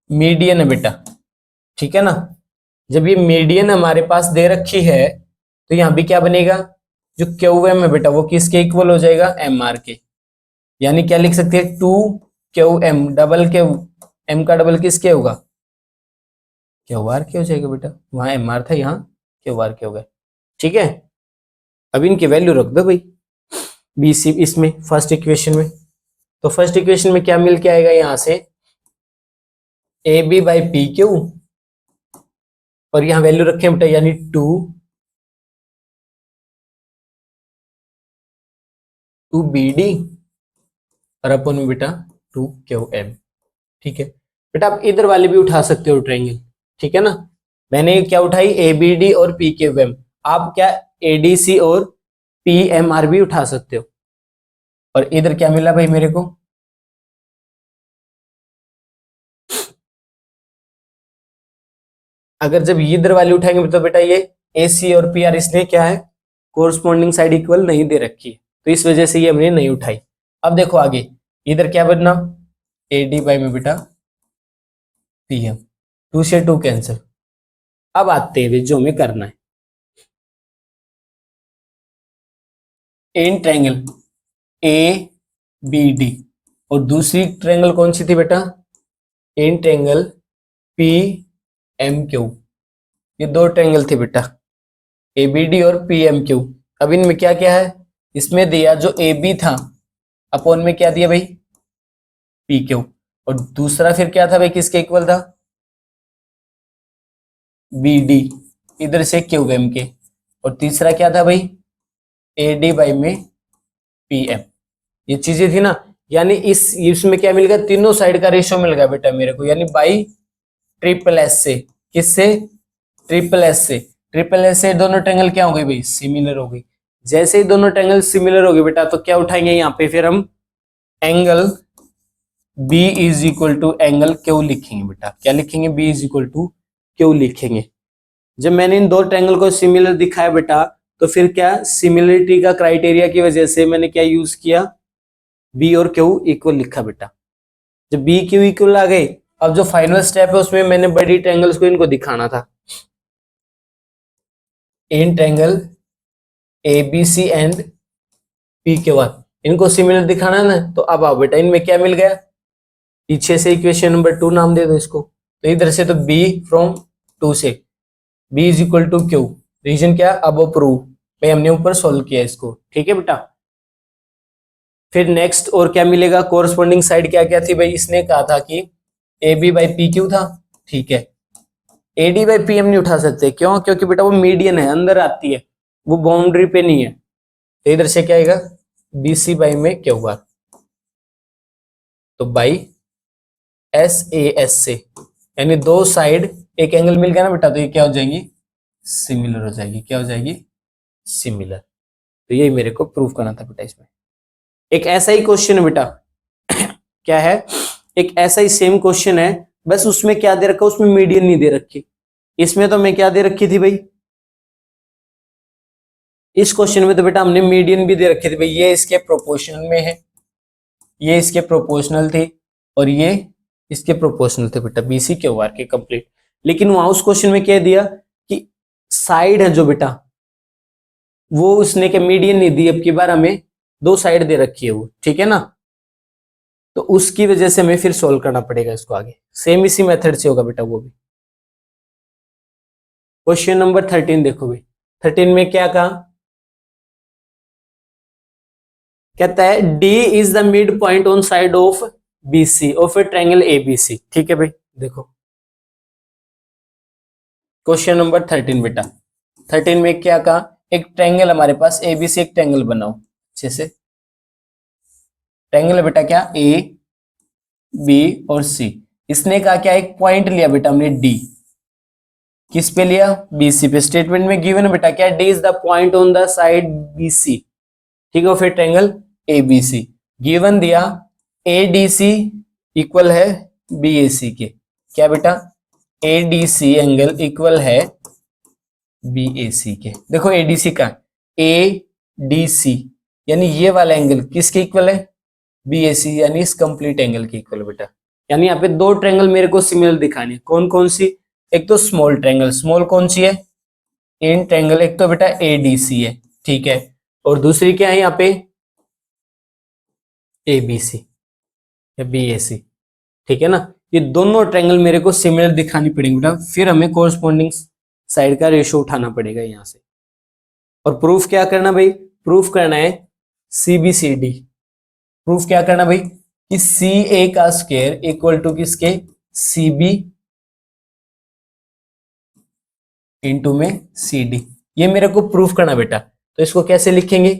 मीडियन है बेटा। ठीक है ना, जब ये मीडियन हमारे पास दे रखी है तो यहां भी क्या बनेगा, जो क्यू एम है बेटा वो किसके इक्वल हो जाएगा, एम आर के। यानी क्या लिख सकते हैं, टू क्यू एम, डबल के एम का डबल किसके होगा, क्यू आर के हो जाएगा बेटा। वहां एम आर था, यहाँ क्यू आर के हो गए। ठीक है, अब इनकी वैल्यू रख दो भाई बी सी इसमें, फर्स्ट इक्वेशन में। तो फर्स्ट इक्वेशन में क्या मिल के आएगा, यहां से A B by P Q, और यहां वैल्यू रखे बेटा, यानी टू बी डी और अपन में बेटा टू क्यू एम। ठीक है बेटा, आप इधर वाले भी उठा सकते हो ट्रायंगल। ठीक है ना, मैंने क्या उठाई, ए बी डी और पी क्यू एम, आप क्या एडीसी और पी एम आर भी उठा सकते हो। और इधर क्या मिला भाई मेरे को, अगर जब इधर वाली उठाएंगे तो बेटा ये ए सी और पी आर, इसने क्या है, कोरस्पॉन्डिंग साइड इक्वल नहीं दे रखी है, तो इस वजह से ये हमने नहीं उठाई। अब देखो आगे, इधर क्या बनना, ए डी बाई में बेटा पी एम, टू से टू कैंसिल। अब आते हैं जो हमें करना है, in triangle A B D, और दूसरी ट्रायंगल कौन सी थी बेटा, in triangle P M Q. ये दो ट्रायंगल थे बेटा, ए बी डी और पी एम क्यू। अब इनमें क्या क्या है, इसमें दिया जो ए बी था, अपॉन में क्या दिया भाई, पी क्यू। और दूसरा फिर क्या था भाई, किसके इक्वल था, बी डी, इधर से क्यू एम के। और तीसरा क्या था भाई, ए डी बाई में पी एम। ये चीजें थी ना, यानी इसमें क्या मिल गया, तीनों साइड का रेशियो मिल गया बेटा मेरे को, यानी बाई ट्रिपल एस से, किससे, ट्रिपल एस से। ट्रिपल एस से दोनों ट्रायंगल क्या हो गई भाई, सिमिलर हो गई। जैसे ही दोनों ट्रायंगल सिमिलर हो गए बेटा, तो क्या उठाएंगे यहाँ पे, फिर हम angle B is equal to angle Q लिखेंगे बेटा। क्या लिखेंगे, B is equal to Q लिखेंगे। जब मैंने इन दो ट्रायंगल को सिमिलर दिखाया बेटा, तो फिर क्या, सिमिलरिटी का क्राइटेरिया की वजह से मैंने क्या यूज किया, बी और क्यू इक्वल लिखा बेटा। जब बी क्यू इक्वल आ गए, अब जो फाइनल स्टेप है उसमें मैंने बड़ी ट्रायंगल्स को इनको दिखाना था, in triangle A B C and P Q R, इनको सिमिलर दिखाना है ना। तो अब आओ बेटा, इनमें क्या मिल गया, पीछे से इक्वेशन नंबर 2 नाम दे दो इसको। तो इधर से तो b फ्रॉम 2 से b is equal to Q, reason क्या, अब प्रूव भाई, हमने ऊपर सोल्व किया इसको। ठीक है बेटा, फिर नेक्स्ट और क्या मिलेगा, कोरस्पॉन्डिंग साइड क्या क्या थी भाई, इसने कहा था कि A B by P Q था। ठीक है, A D by P M नहीं उठा सकते, क्यों, क्योंकि बेटा वो मीडियन है, अंदर आती है, वो बाउंड्री पे नहीं है। तो इधर से क्या आएगा, बी सी बाई में क्यू आर, तो बाई एस ए एस से, यानी दो साइड एक एंगल मिल गया ना बेटा, तो ये क्या हो जाएगी, सिमिलर हो जाएगी। क्या हो जाएगी, सिमिलर। तो यही मेरे को प्रूव करना था बेटा इसमें। एक ऐसा ही क्वेश्चन है बेटा क्या है, एक ऐसा ही सेम क्वेश्चन है, बस उसमें क्या दे रखा, उसमें मीडियन नहीं दे रखी। इसमें तो मैं क्या दे रखी थी भाई, इस क्वेश्चन में तो बेटा हमने मीडियन भी दे रखी थी भाई, ये इसके प्रोपोर्शनल में है, ये इसके प्रोपोर्शनल थी, और ये इसके प्रोपोर्शनल थे बेटा, BC क्यू आर के कंप्लीट। लेकिन वहां उस क्वेश्चन में कह दिया कि साइड है जो बेटा, वो उसने क्या मीडियन नहीं दी, अब की बार हमें 2 साइड दे रखी है वो, ठीक है ना। तो उसकी वजह से हमें फिर सोल्व करना पड़ेगा इसको आगे, सेम इसी मेथड से होगा बेटा वो भी। क्वेश्चन नंबर 13 देखो भाई, 13 में क्या कहा, कहता है D is the mid point on side of BC of A triangle ABC। ठीक है भाई, देखो क्वेश्चन नंबर 13 बेटा, 13 में क्या कहा, एक ट्रायंगल हमारे पास ABC, एक ट्रायंगल बनाओ अच्छे से। ट्रायंगल है बेटा क्या, AB और C। इसने कहा क्या, एक पॉइंट लिया बेटा हमने D, किस पे लिया, BC पे। स्टेटमेंट में गिवन है बेटा क्या, D is the point on the side BC, ठीक है, फिर ट्रायंगल ABC। गिवन दिया ADC इक्वल है BAC के, क्या बेटा, ADC एंगल इक्वल है BAC के। देखो ADC का, ADC यानी ये वाला एंगल किसके इक्वल है, BAC यानी इस कंप्लीट एंगल के इक्वल बेटा। यानी यहाँ पे 2 ट्रायंगल मेरे को सिमिलर दिखाने, कौन कौन सी, एक तो स्मॉल ट्रायंगल, स्मॉल कौन सी है, इन ट्रायंगल, एक तो बेटा ADC है, ठीक है, और दूसरी क्या है यहाँ पे ABC या BAC, ठीक है ना। ये दोनों ट्रायंगल मेरे को सिमिलर दिखानी पड़ेंगे बेटा, फिर हमें कोरस्पॉन्डिंग साइड का रेशियो उठाना पड़ेगा यहाँ से। और प्रूफ क्या करना भाई, प्रूफ करना है CBCD। प्रूफ क्या करना भाई, कि CA का स्क्वायर इक्वल टू किसके, CB इंटू में CD। ये मेरे को प्रूफ करना बेटा, तो इसको कैसे लिखेंगे,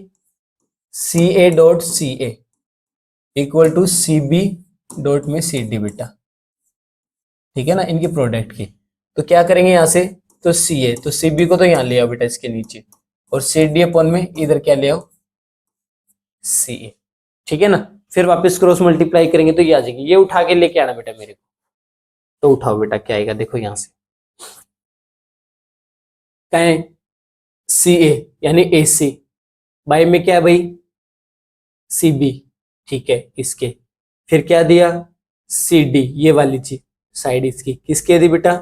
CA dot CA equal to CB dot में CD बेटा, ठीक है ना, इनकी प्रोडक्ट की। तो क्या करेंगे यहाँ से, तो CA, तो CB को तो यहाँ ले आओ बेटा इसके नीचे, और CD अपॉन में इधर क्या ले आओ, CA, ठीक है ना। फिर वापस क्रॉस मल्टीप्लाई करेंगे तो ये आ जाएगी, ये उठा के लेके आना बेटा मेरे को। तो उठाओ बेटा, क्या आएगा देखो यहाँ से, क्या है CA यानी AC, बाई में क्या है भाई CB, ठीक है इसके, फिर क्या दिया CD, ये वाली चीज साइड इसकी किसके दी बेटा,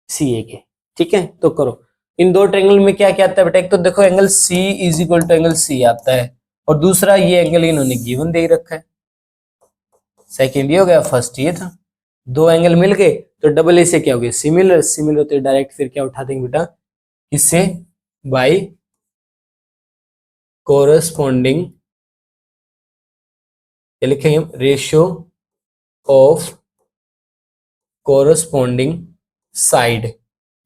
CA के, ठीक है। तो करो, इन 2 ट्रायंगल में क्या क्या आता है बेटा, एक तो देखो angle C is equal to angle C आता है, और दूसरा ये एंगल इन्होंने गिवन दे रखा है। सेकंड ये हो गया, फर्स्ट ये था, 2 एंगल मिल गए तो डबल ए से क्या हो गया, सिमिलर, सिमिलर तो डायरेक्ट फिर क्या उठा देंगे बेटा, इससे बाई कोरस्पॉन्डिंग, क्या लिखेंगे हम, रेशियो ऑफ कोरस्पॉन्डिंग साइड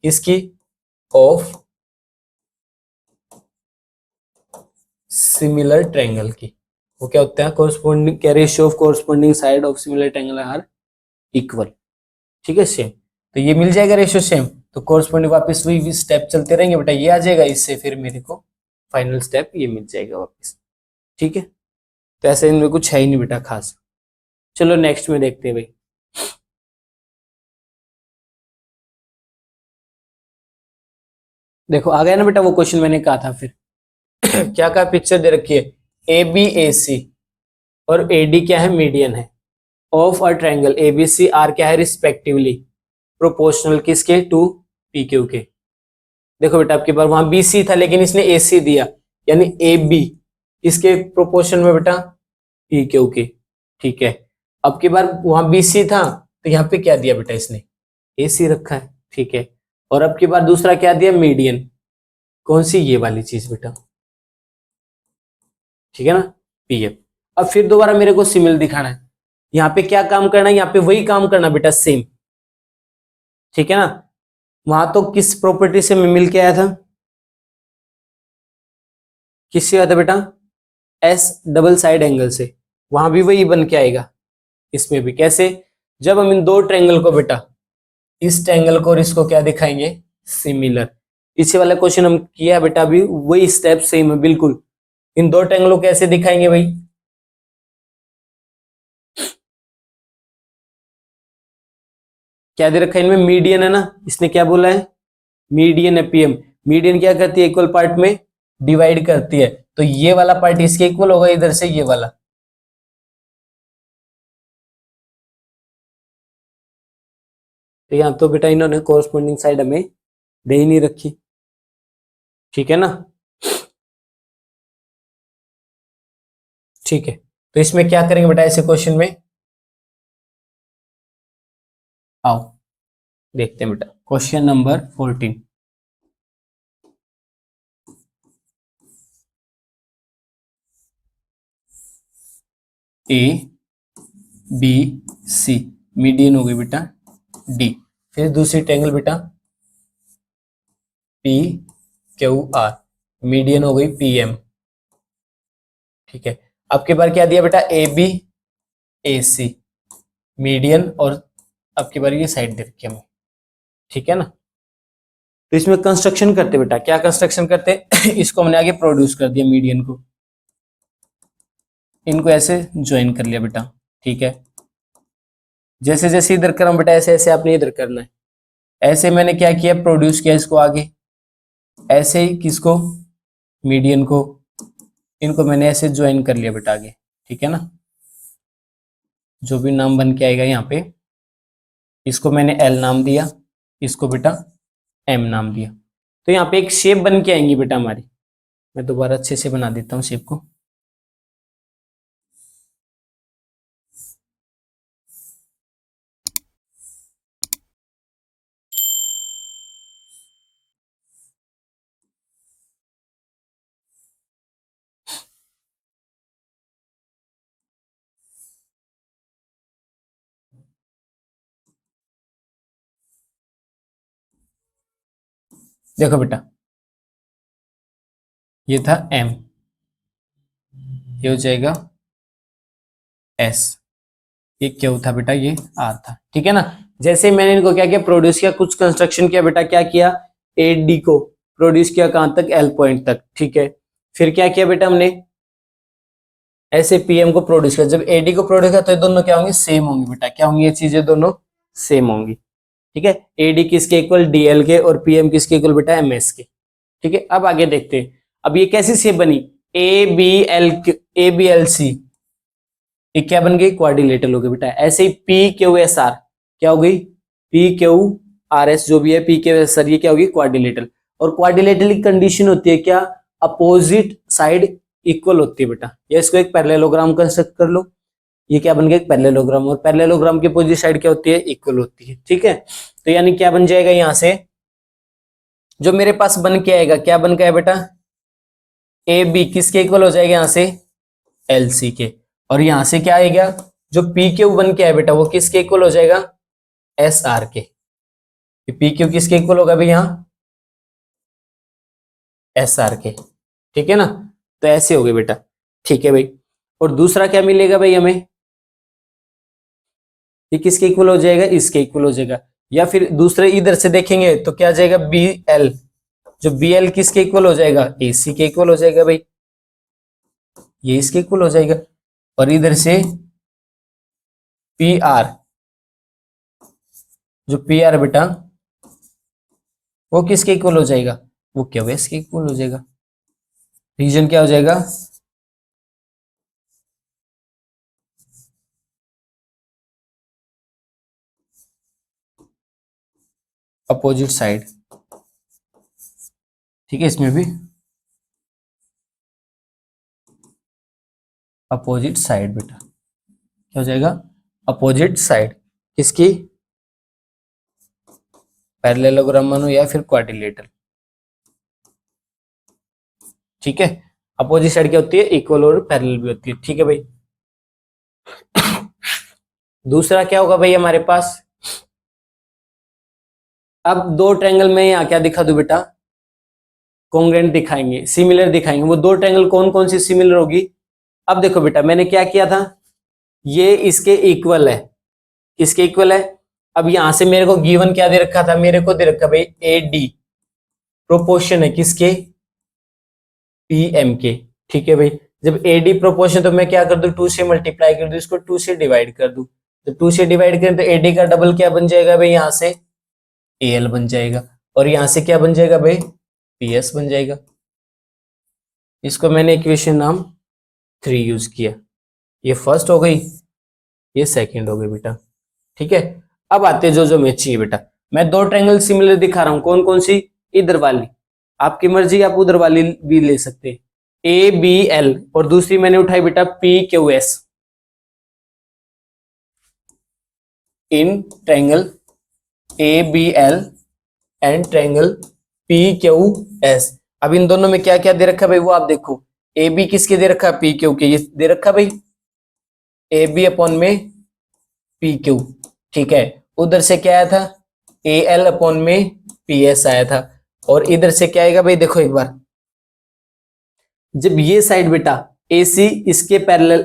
इसकी ऑफ सिमिलर ट्रायंगल की। वो क्या होता है, कोरस्पॉन्डिंग, क्या ratio of corresponding side of similar triangle are equal, ठीक है सेम। तो ये मिल जाएगा रेशियो सेम, तो कोरस्पॉन्डिंग वापस वही स्टेप चलते रहेंगे बेटा, ये आ जाएगा, इससे फिर मेरे को फाइनल स्टेप ये मिल जाएगा वापस, ठीक है। तो ऐसे इनमें कुछ है ही नहीं बेटा खास। चलो नेक्स्ट में देखते हैं भाई, देखो आ गया ना बेटा वो क्वेश्चन मैंने कहा था फिर क्या कहा, पिक्चर दे रखी है ABAC और AD क्या है, मीडियन है, of a triangle ABC are क्या है रिस्पेक्टिवली प्रोपोर्शनल किसके, टू PQ के। देखो बेटा आपके पास वहां BC था लेकिन इसने AC दिया, यानी AB इसके प्रोपोर्शन में बेटा PQ के, ठीक है। अब की बार वहां BC था तो यहाँ पे क्या दिया बेटा, इसने AC रखा है, ठीक है। और अब की बार दूसरा क्या दिया, मीडियन, कौन सी, ये वाली चीज बेटा, ठीक है ना, PF। अब फिर दोबारा मेरे को सिमिलर दिखाना है, यहाँ पे क्या काम करना है, यहाँ पे वही काम करना बेटा सेम, ठीक है ना। वहां तो किस प्रॉपर्टी से मैं मिल के आया था, किससे आया था बेटा, S डबल साइड एंगल से, वहां भी वही बन के आएगा, इसमें भी कैसे, जब हम इन 2 ट्रायंगल को बेटा, इस ट्रायंगल को और इसको क्या दिखाएंगे, सिमिलर। पीछे वाला क्वेश्चन हम किया बेटा, अभी वही स्टेप सेम है बिल्कुल। इन 2 ट्रायंगलों को कैसे दिखाएंगे भाई, क्या दे रखा है इनमें, मीडियन है ना, इसने क्या बोला है, मीडियन है PM। मीडियन क्या करती है, इक्वल पार्ट में डिवाइड करती है, तो ये वाला पार्ट इसके इक्वल होगा, इधर से ये वाला, तो यहाँ तो बेटा इन्होंने कोरस्पोंडिंग साइड हमें दे ही नहीं रखी, ठीक है ना। ठीक है, तो इसमें क्या करेंगे बेटा ऐसे क्वेश्चन में, आओ देखते हैं बेटा question number 14। A B C, median हो गई बेटा डी, फिर दूसरी ट्रायंगल बेटा पी क्यू आर, मीडियन हो गई पी एम, ठीक है। आपके बार क्या दिया बेटा A B A C, median, और आपकी बार ये साइड दे रखी हमें, ठीक है ना। तो इसमें कंस्ट्रक्शन करते बेटा, क्या कंस्ट्रक्शन करते इसको हमने आगे प्रोड्यूस कर दिया मीडियन को, इनको ऐसे ज्वाइन कर लिया बेटा, ठीक है। जैसे जैसे इधर कर बेटा ऐसे ऐसे आपने इधर करना है, ऐसे मैंने क्या किया प्रोड्यूस किया इसको आगे, ऐसे ही किसको मीडियन को, इनको मैंने ऐसे ज्वाइन कर लिया बेटा आगे, ठीक है ना। जो भी नाम बन के आएगा यहाँ पे, इसको मैंने एल नाम दिया, इसको बेटा एम नाम दिया, तो यहाँ पे एक शेप बन के आएंगी बेटा हमारी। मैं दोबारा अच्छे से बना देता हूँ शेप को। देखो बेटा ये था एम, ये हो जाएगा एस, ये क्यू था बेटा, ये आर था, ठीक है ना। जैसे मैंने इनको क्या किया प्रोड्यूस किया, कुछ कंस्ट्रक्शन किया बेटा, क्या किया ए डी को प्रोड्यूस किया कहां तक एल पॉइंट तक, ठीक है। फिर क्या किया बेटा हमने ऐसे पीएम को प्रोड्यूस किया, जब एडी को प्रोड्यूस किया तो ये दोनों क्या होंगे सेम होंगे बेटा, क्या होंगी ये चीजें दोनों सेम होंगी, ठीक है। एडी किसके इक्वल डीएल के, और पीएम किसके इक्वल बेटा एमएस के, ठीक है। अब आगे देखते हैं, अब ये कैसी शेप बनी ए बी एल सी, ये क्या बन गई क्वाड्रिलेटरल हो गई बेटा। ऐसे ही पी क्यू एस आर क्या हो गई पी क्यू आर एस, जो भी है पी क्यू एस आर, ये क्या होगी क्वाड्रिलेटरल। और क्वाड्रिलेटरल की कंडीशन होती है क्या अपोजिट साइड इक्वल होती है बेटा, या इसको एक पैरेललोग्राम कंस्ट्रक्ट कर लो, ये क्या बन गया एक पैरेललोग्राम, और पैरेललोग्राम की अपोजिट साइड क्या होती है इक्वल होती है, ठीक है। तो यानी क्या बन जाएगा यहां से जो मेरे पास बन के आएगा, क्या बन के आया बेटा ए बी किसके इक्वल हो जाएगा यहां से एल सी के, और यहां से क्या आएगा जो पी क्यू बन के आया बेटा वो किसके इक्वल हो जाएगा एस आर के, पी क्यू किसके इक्वल होगा भाई यहाँ एस आर के, ठीक है ना। तो ऐसे हो गए बेटा, ठीक है भाई। और दूसरा क्या मिलेगा भाई हमें, ये किसके इक्वल हो जाएगा इसके इक्वल हो जाएगा, या फिर दूसरे इधर से देखेंगे तो क्या जाएगा बी एल, जो बी एल किसके इक्वल हो जाएगा ए सी के इक्वल हो जाएगा भाई, ये इसके इक्वल हो जाएगा। और इधर से पी आर, जो पी आर बेटा वो किसके इक्वल हो जाएगा वो क्या हुआ इसके इक्वल हो जाएगा, रीजन क्या हो जाएगा अपोजिट साइड, ठीक है। इसमें भी अपोजिट साइड बेटा क्या हो जाएगा अपोजिट साइड किसकी पैरेललोग्राम मानो या फिर क्वाड्रिलेटरल, ठीक है। अपोजिट साइड क्या होती है इक्वल और पैरेलल भी होती है, ठीक है भाई। दूसरा क्या होगा भाई हमारे पास, अब दो ट्रायंगल में यहाँ क्या दिखा दूं बेटा कॉन्ग्रुएंट दिखाएंगे सिमिलर दिखाएंगे, वो दो ट्रायंगल कौन कौन सी सिमिलर होगी। अब देखो बेटा मैंने क्या किया था ये इसके इक्वल है, किसके इक्वल है। अब यहां से मेरे को गिवन क्या दे रखा था, मेरे को दे रखा भाई ए डी प्रोपोर्शन है किसके पी एम के, ठीक है भाई। जब ए डी प्रोपोर्शन तो मैं क्या कर दूं 2 से मल्टीप्लाई कर दूं, इसको 2 से डिवाइड कर दूं, तो 2 से डिवाइड करें तो ए डी का डबल क्या बन जाएगा भाई यहां से ए एल बन जाएगा, और यहां से क्या बन जाएगा भाई पी एस बन जाएगा। इसको मैंने इक्वेशन नाम 3 यूज किया, ये फर्स्ट हो गई ये सेकंड हो गई बेटा, ठीक है। अब आते जो जो हमें चाहिए बेटा, मैं दो ट्रायंगल सिमिलर दिखा रहा हूं, कौन कौन सी, इधर वाली, आपकी मर्जी आप उधर वाली भी ले सकते हैं, ए बी एल, और दूसरी मैंने उठाई बेटा P Q S, in triangle A B L and triangle P Q S. अब इन दोनों में क्या क्या दे रखा है भाई, वो आप देखो, ए बी किसके दे रखा है, पी क्यू के, ये दे रखा भाई ए बी अपॉन में पी क्यू, ठीक है। उधर से क्या आया था, ए एल अपॉन में पी एस आया था, और इधर से क्या आएगा भाई, देखो एक बार, जब ये साइड बेटा ए सी इसके पैरेलल,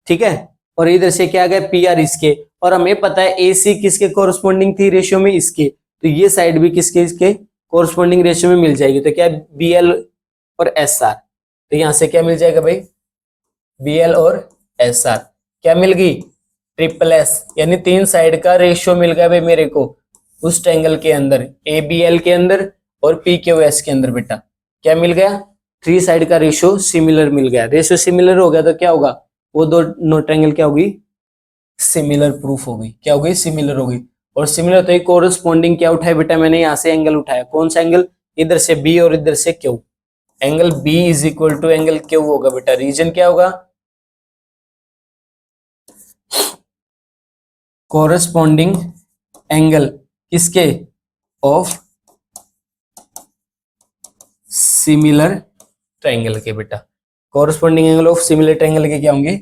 ठीक है, और इधर से क्या आ गया पी आर इसके, और हमें पता है ए सी किसके कोरस्पॉन्डिंग थी रेशियो में, इसके, तो ये साइड भी किसके, इसके कोरस्पॉन्डिंग रेशियो में मिल जाएगी, तो क्या बी एल और एस आर, तो यहां से क्या मिल जाएगा भाई, बी एल और एस आर, क्या मिल गई, ट्रिपल एस, यानी तीन साइड का रेशियो मिल गया भाई मेरे को उस ट्रायंगल के अंदर, ए बी एल के अंदर और पी क्यू एस के अंदर बेटा, क्या मिल गया, थ्री साइड का रेशियो सिमिलर मिल गया, रेशियो सिमिलर हो गया तो क्या होगा, वो दो नो ट्रायंगल क्या होगी, सिमिलर प्रूफ हो गई, क्या हो गई, सिमिलर हो गई। और सिमिलर तो कोरस्पॉन्डिंग क्या उठाया बेटा मैंने, यहां से एंगल उठाया, कौन सा एंगल, इधर से बी और इधर से Q, angle B is equal to angle Q होगा बेटा, रीजन क्या होगा, कोरस्पॉन्डिंग एंगल किसके, ऑफ सिमिलर ट्रायंगल के बेटा, corresponding angle of similar triangle के क्या होंगे,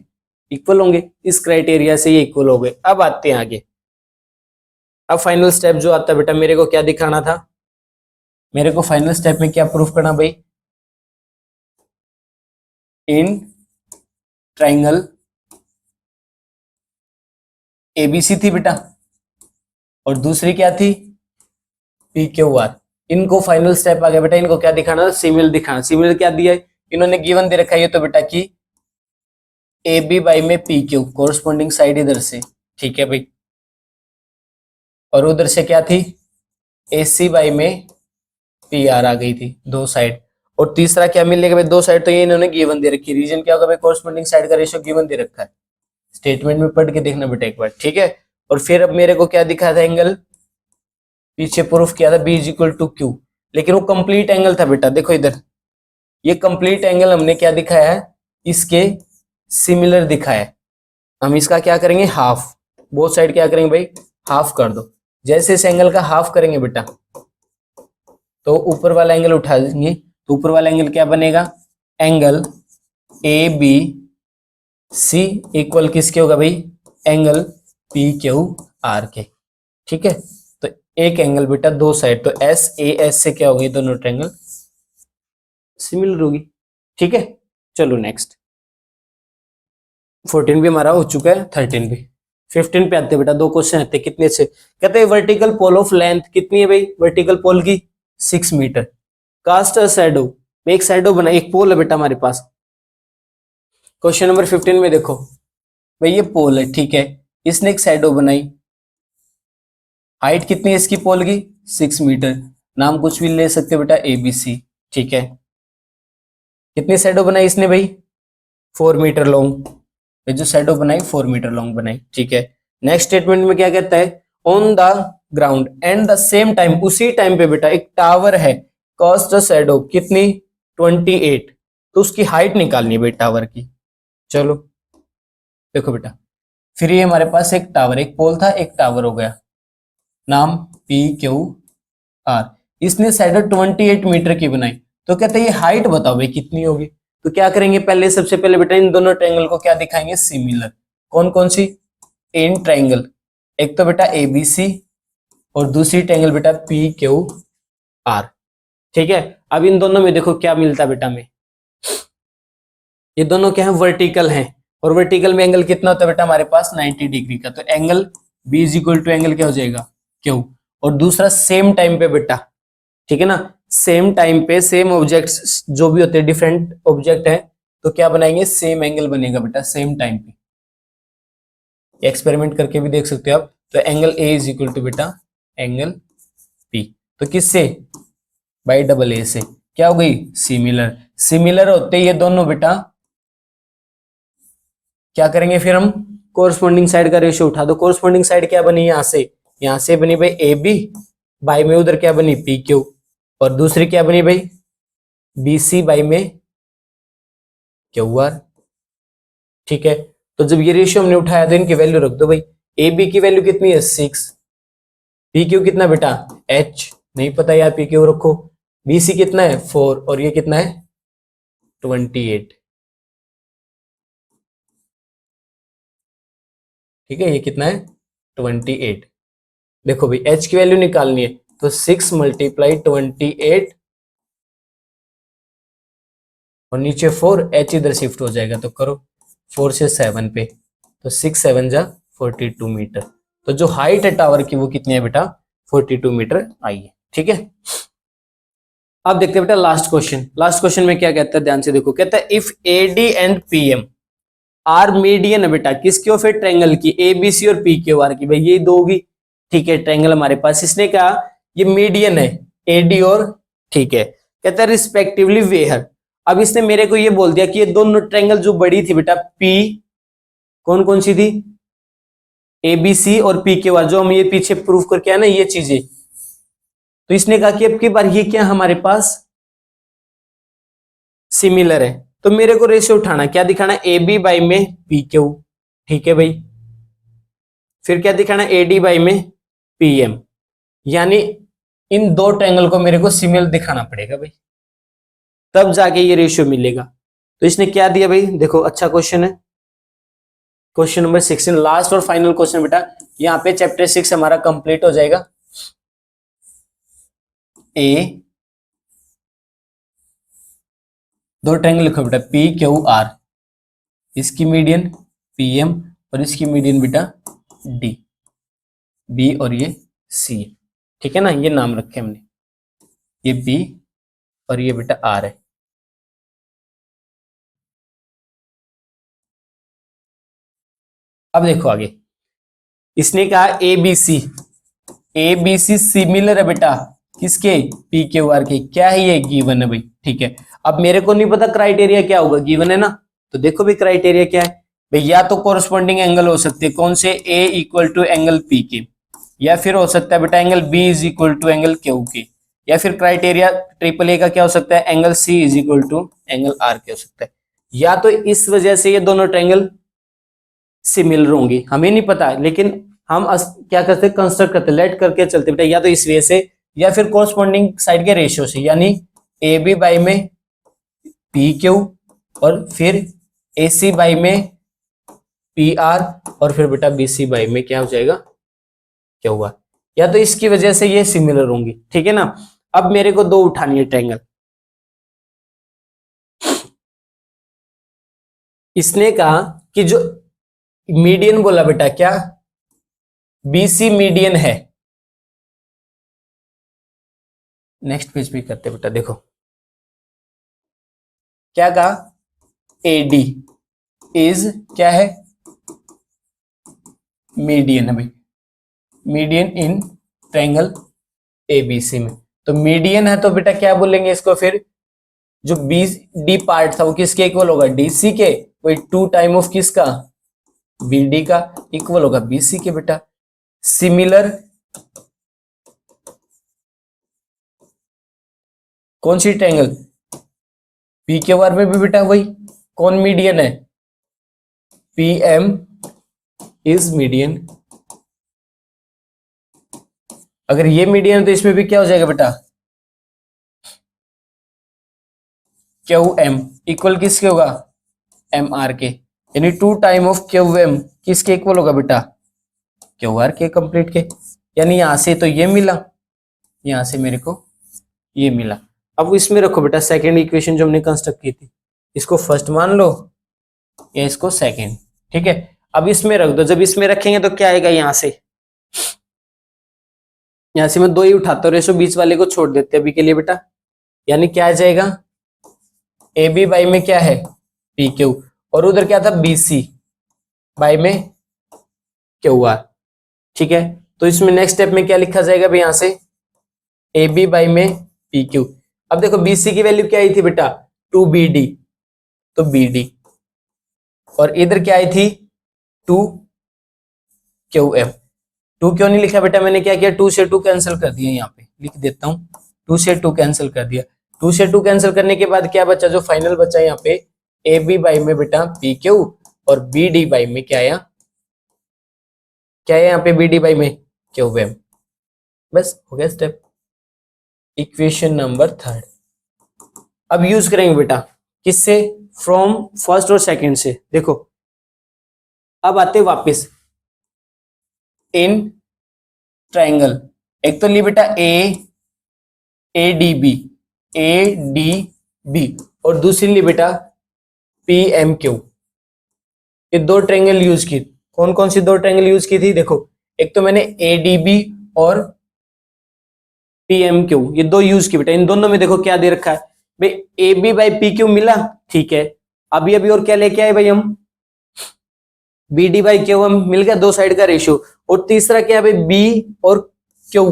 इक्वल होंगे, इस क्राइटेरिया से ये इक्वल हो गए। अब आते हैं आगे, अब फाइनल स्टेप जो आता है बेटा, मेरे को क्या दिखाना था, मेरे को फाइनल स्टेप में क्या प्रूफ करना भाई, इन ट्रायंगल एबीसी थी बेटा, और दूसरी क्या थी, पी क्यू आर, इनको फाइनल स्टेप आ गया बेटा, इनको क्या दिखाना, सिमिलर दिखाना। सिमिलर क्या दिया है, इन्होंने गिवन दे रखा है ये तो बेटा कि ए बी बाई में पी क्यू, कोरस्पॉन्डिंग साइड इधर से, ठीक है भाई, और उधर से क्या थी, ए सी बाई में पी आर आ गई थी, दो साइड, और तीसरा क्या मिलेगा भाई, दो साइड तो ये इन्होंने गिवन दे रखी है, रीजन क्या होगा भाई, कोरस्पॉन्डिंग साइड का रेशियो गिवन दे रखा है, स्टेटमेंट में पढ़ के देखना बेटा एक बार, ठीक है। और फिर अब मेरे को क्या दिखा था, एंगल पीछे प्रूफ किया था B is equal to Q, लेकिन वो कंप्लीट एंगल था बेटा, देखो इधर ये कंप्लीट एंगल हमने क्या दिखाया है, इसके सिमिलर दिखाया है, हम इसका क्या करेंगे, हाफ, बोथ साइड क्या करेंगे भाई, हाफ कर दो, जैसे इस एंगल का हाफ करेंगे बेटा तो ऊपर वाला एंगल उठा देंगे, तो ऊपर वाला एंगल क्या बनेगा, angle A B C equal किसके होगा भाई, एंगल पी क्यू आर के, ठीक है। तो एक एंगल बेटा दो साइड, तो एस ए एस से क्या होगी, दोनों ट्रायंगल सिमिलर होगी, ठीक है। चलो नेक्स्ट, 14 भी हमारा हो चुका है, 13 भी, 15 पे आते बेटा, दो क्वेश्चन आते, कितने से, कहते हैं वर्टिकल पोल ऑफ लेंथ कितनी है भाई, वर्टिकल पोल की 6 मीटर, कास्ट अ शैडो, एक शैडो बना, एक पोल है बेटा हमारे पास। क्वेश्चन नंबर 15 में देखो भाई, ये पोल है, ठीक है, इसने एक शैडो बनाई, हाइट कितनी है इसकी पोल की, 6 मीटर, नाम कुछ भी ले सकते हो बेटा, एबीसी, ठीक है। कितनी शैडो बनाई इसने भाई, 4 मीटर लॉन्ग, जो शैडो बनाई 4 मीटर लॉन्ग बनाई, ठीक है। नेक्स्ट स्टेटमेंट में क्या कहता है, on the ground and the same time, उसी टाइम पे बेटा एक टावर है, कास्ट अ शैडो कितनी, 28, तो उसकी हाइट निकालनी है बेटा टावर की। चलो देखो बेटा, फिर ये हमारे पास एक टावर, एक पोल था एक टावर हो गया, नाम पी क्यू आर, इसने शैडो 28 मीटर की बनाई, तो कहते हैं ये हाइट बताओ भाई कितनी होगी, तो क्या करेंगे, पहले सबसे पहले बेटा इन दोनों ट्रायंगल को क्या दिखाएंगे, सिमिलर, कौन कौन सी, इन ट्रायंगल, एक तो बेटा एबीसी और दूसरी ट्रायंगल बेटा पी क्यू आर, ठीक है। अब इन दोनों में देखो क्या मिलता है बेटा में, ये दोनों क्या है, वर्टिकल हैं, और वर्टिकल में एंगल कितना होता है बेटा हमारे पास, 90 डिग्री का, तो angle B is equal to angle क्या हो जाएगा, क्यू, और दूसरा सेम टाइम पे बेटा, ठीक है ना, सेम टाइम पे सेम ऑब्जेक्ट्स जो भी होते हैं, डिफरेंट ऑब्जेक्ट है, तो क्या बनाएंगे, सेम एंगल बनेगा बेटा सेम टाइम पे, एक्सपेरिमेंट करके भी देख सकते हो आप। तो angle A is equal to बेटा एंगल पी, तो किससे, बाई डबल ए से, क्या हो गई, सिमिलर, सिमिलर होते ये दोनों बेटा क्या करेंगे, फिर हम कोरस्पॉन्डिंग साइड का रेशियो उठा दो, कोरस्पॉन्डिंग साइड क्या बनी यहां से, यहां से बनी भाई ए बी, बाई में उधर क्या बनी पी क्यू, और दूसरी क्या बनी भाई बी सी बाई में क्यू आर। ठीक है, तो जब ये रेशियो हमने उठाया तो इनकी वैल्यू रख दो भाई। ए बी की वैल्यू कितनी है 6, पी क्यू कितना बेटा एच नहीं पता यार, पी क्यू रखो, बी सी कितना है 4 और ये कितना है 28। ठीक है, ये कितना है 28। देखो भाई h की वैल्यू निकालनी है तो 6 मल्टीप्लाई 28 और नीचे 4, h इधर शिफ्ट हो जाएगा तो करो 4 से 7 पे, तो 6 7 जा 42 मीटर। तो जो हाइट है टावर की वो कितनी है बेटा 42 मीटर आई है। ठीक है, अब देखते हैं बेटा लास्ट क्वेश्चन। लास्ट क्वेश्चन में क्या कहता है, ध्यान से देखो, कहता है if AD and PM are median है बेटा किसके, और फिर ट्रायंगल की ABC और PQR की, भाई ये दो होगी। ठीक है, ट्रायंगल हमारे पास, इसने कहा ये मीडियन है AD और, ठीक है, कहता है रिस्पेक्टिवली वेयर। अब इसने मेरे को ये बोल दिया कि ये दोनों ट्रायंगल जो बड़ी थी बेटा P, कौन कौन सी थी ABC और PQR, जो हम ये पीछे प्रूफ करके आए ना ये चीजें, तो इसने कहा कि अब की बार ये क्या हमारे पास सिमिलर है, तो मेरे को रेशियो उठाना, क्या दिखाना ए बी बाई में पी क्यू। ठीक है भाई, फिर क्या दिखाना ए डी बाई में पी एम, यानी इन दो ट्रायंगल को मेरे को सिमिलर दिखाना पड़ेगा भाई, तब जाके ये रेशियो मिलेगा। तो इसने क्या दिया भाई, देखो अच्छा क्वेश्चन है, क्वेश्चन नंबर 16, लास्ट और फाइनल क्वेश्चन बेटा, यहाँ पे चैप्टर 6 हमारा कंप्लीट हो जाएगा। ए दो ट्रायंगल लिखो बेटा पी क्यू आर, इसकी मीडियन पी एम और इसकी मीडियन बेटा डी, बी और ये सी। ठीक है ना, ये नाम रखे हमने, ये बी और ये बेटा आर है। अब देखो आगे, इसने कहा ए बी सी सिमिलर है बेटा किसके पी क्यू आर के, क्या है ये गिवन है भाई। ठीक है, अब मेरे को नहीं पता क्राइटेरिया क्या होगा, गिवन है ना, तो देखो भाई क्राइटेरिया क्या है भाई, या तो कोरस्पॉन्डिंग एंगल हो सकते हैं, कौन से A equal to angle P के, या फिर हो सकता है बेटा angle B is equal to angle Q के, या फिर क्राइटेरिया ट्रिपल ए का क्या हो सकता है angle C is equal to angle R के हो सकता है, या तो इस वजह से ये दोनों ट्रायंगल सिमिलर होंगी, हमें नहीं पता, लेकिन हम क्या करते हैं कंस्ट्रक्ट करते लेट करके चलते बेटा, या तो इस वजह से या फिर कोरस्पॉन्डिंग साइड के रेशियो से, यानी ए बी बाई में पी क्यू और फिर ए सी बाई में पी आर और फिर बेटा बी सी बाई में क्या हो जाएगा क्या हुआ, या तो इसकी वजह से ये सिमिलर होंगी। ठीक है ना, अब मेरे को दो उठानी है ट्रायंगल। इसने कहा कि जो मीडियन बोला बेटा क्या बीसी मीडियन है, नेक्स्ट पेज पे करते बेटा, देखो क्या कहा एडी इज क्या है मीडियन है भाई, मीडियन इन ट्रायंगल एबीसी में, तो मीडियन है तो बेटा क्या बोलेंगे इसको, फिर जो बी डी पार्ट था वो किसके इक्वल होगा डीसी के, वही 2 टाइम ऑफ किसका बीडी का इक्वल होगा बीसी के बेटा। सिमिलर कौन सी ट्रायंगल पी के आर में भी बेटा वही, कौन मीडियन है पी एम इज मीडियन, अगर ये मीडियन है तो इसमें भी क्या हो जाएगा बेटा क्यू एम इक्वल किसके होगा एम आर के, यानी 2 टाइम ऑफ क्यू एम किसके इक्वल होगा बेटा क्यू आर के कंप्लीट के, यानी यहां से तो ये मिला, यहां से मेरे को ये मिला। अब इसमें रखो बेटा सेकेंड इक्वेशन जो हमने कंस्ट्रक्ट की थी, इसको फर्स्ट मान लो या इसको सेकेंड। ठीक है, अब इसमें रख दो, जब इसमें रखेंगे तो क्या आएगा यहां से मैं दो ही उठाता हूँ, रेशो बीच वाले को छोड़ देते हैं अभी के लिए बेटा, यानी क्या आ जाएगा ए बी बाई में क्या है पी क्यू और उधर क्या था बी सी बाई में क्यू आर। ठीक है, तो इसमें नेक्स्ट स्टेप में क्या लिखा जाएगा भाई, यहां से ए बी बाई में पी क्यू। अब देखो बी सी की वैल्यू क्या आई थी बेटा 2 बी डी, तो बी डी, और इधर क्या आई थी 2 क्यू एम, 2 क्यों नहीं लिखा बेटा? मैंने क्या किया, 2 से 2 कैंसिल कर दिया, यहाँ पे लिख देता हूँ, 2 से 2 कैंसिल कर दिया। 2 से 2 कैंसिल करने के बाद क्या बचा, जो फाइनल बचा यहाँ पे ए बी बाई में बेटा पी क्यू और बी डी बाई में क्या आया, क्या है यहाँ पे बी डी बाई में क्यू एम। बस हो गया स्टेप, इक्वेशन नंबर 3। अब यूज करेंगे बेटा किससे, फ्रॉम फर्स्ट और सेकंड से। देखो अब आते वापस इन ट्राइंगल, एक तो ली बेटा ए डी बी और दूसरी ली बेटा पी एम क्यू। ये 2 ट्रायंगल यूज की, कौन कौन सी 2 ट्रायंगल यूज की थी? देखो एक तो मैंने ए डी बी और पी एम क्यू, ये 2 यूज की बेटा। इन दोनों में देखो क्या दे रखा है भाई, A B by P Q मिला, ठीक है। अभी और क्या लेके आए भाई हम, बी डी बाई क्यू हम मिल गया, 2 साइड का रेशियो। और तीसरा क्या है भाई, बी और क्यू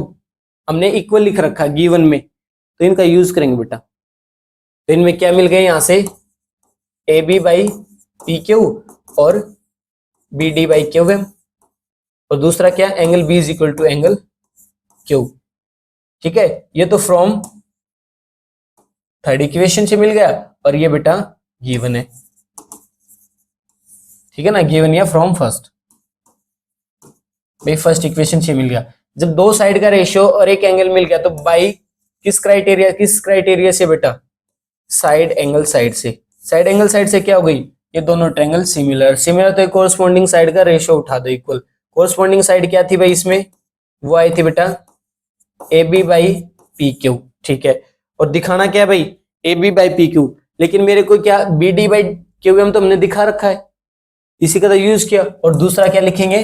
हमने इक्वल लिख रखा है गिवन में, तो इनका यूज करेंगे बेटा। तो इनमें क्या मिल गए, यहां से A B by P Q और B D by Q M, और दूसरा क्या, angle B is equal to angle Q, ठीक है। ये तो फ्रॉम थर्ड इक्वेशन से मिल गया, और ये बेटा गिवन है, ठीक है ना, गिवन या फ्रॉम फर्स्ट, भाई फर्स्ट इक्वेशन से मिल गया। जब 2 साइड का रेशियो और एक एंगल मिल गया तो बाई किस क्राइटेरिया से बेटा, साइड एंगल साइड से। साइड एंगल साइड से क्या हो गई, ये दोनों ट्रायंगल सिमिलर तो कोरस्पॉन्डिंग साइड का रेशियो उठा दो इक्वल। कोरस्पॉन्डिंग साइड क्या थी भाई इसमें, वो आई थी बेटा A B by P Q, ठीक है। और दिखाना क्या है भाई, A B by P Q, लेकिन मेरे को क्या B D by Q M तो हमने दिखा रखा है, इसी का तो यूज किया। और दूसरा क्या लिखेंगे,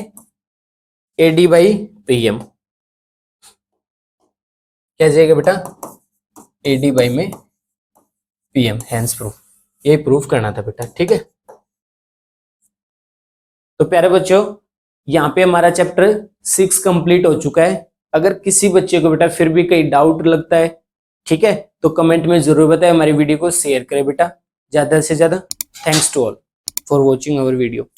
A D by P M, क्या जाएगा बेटा, ए डी बाई में पी एम, हैंस प्रूफ। ये प्रूफ करना था बेटा, ठीक है। तो प्यारे बच्चों यहाँ पे हमारा चैप्टर 6 कंप्लीट हो चुका है। अगर किसी बच्चे को बेटा फिर भी कहीं डाउट लगता है, ठीक है, तो कमेंट में जरूर बताएं, हमारी वीडियो को शेयर करें बेटा ज्यादा से ज्यादा। Thanks to all for watching our video.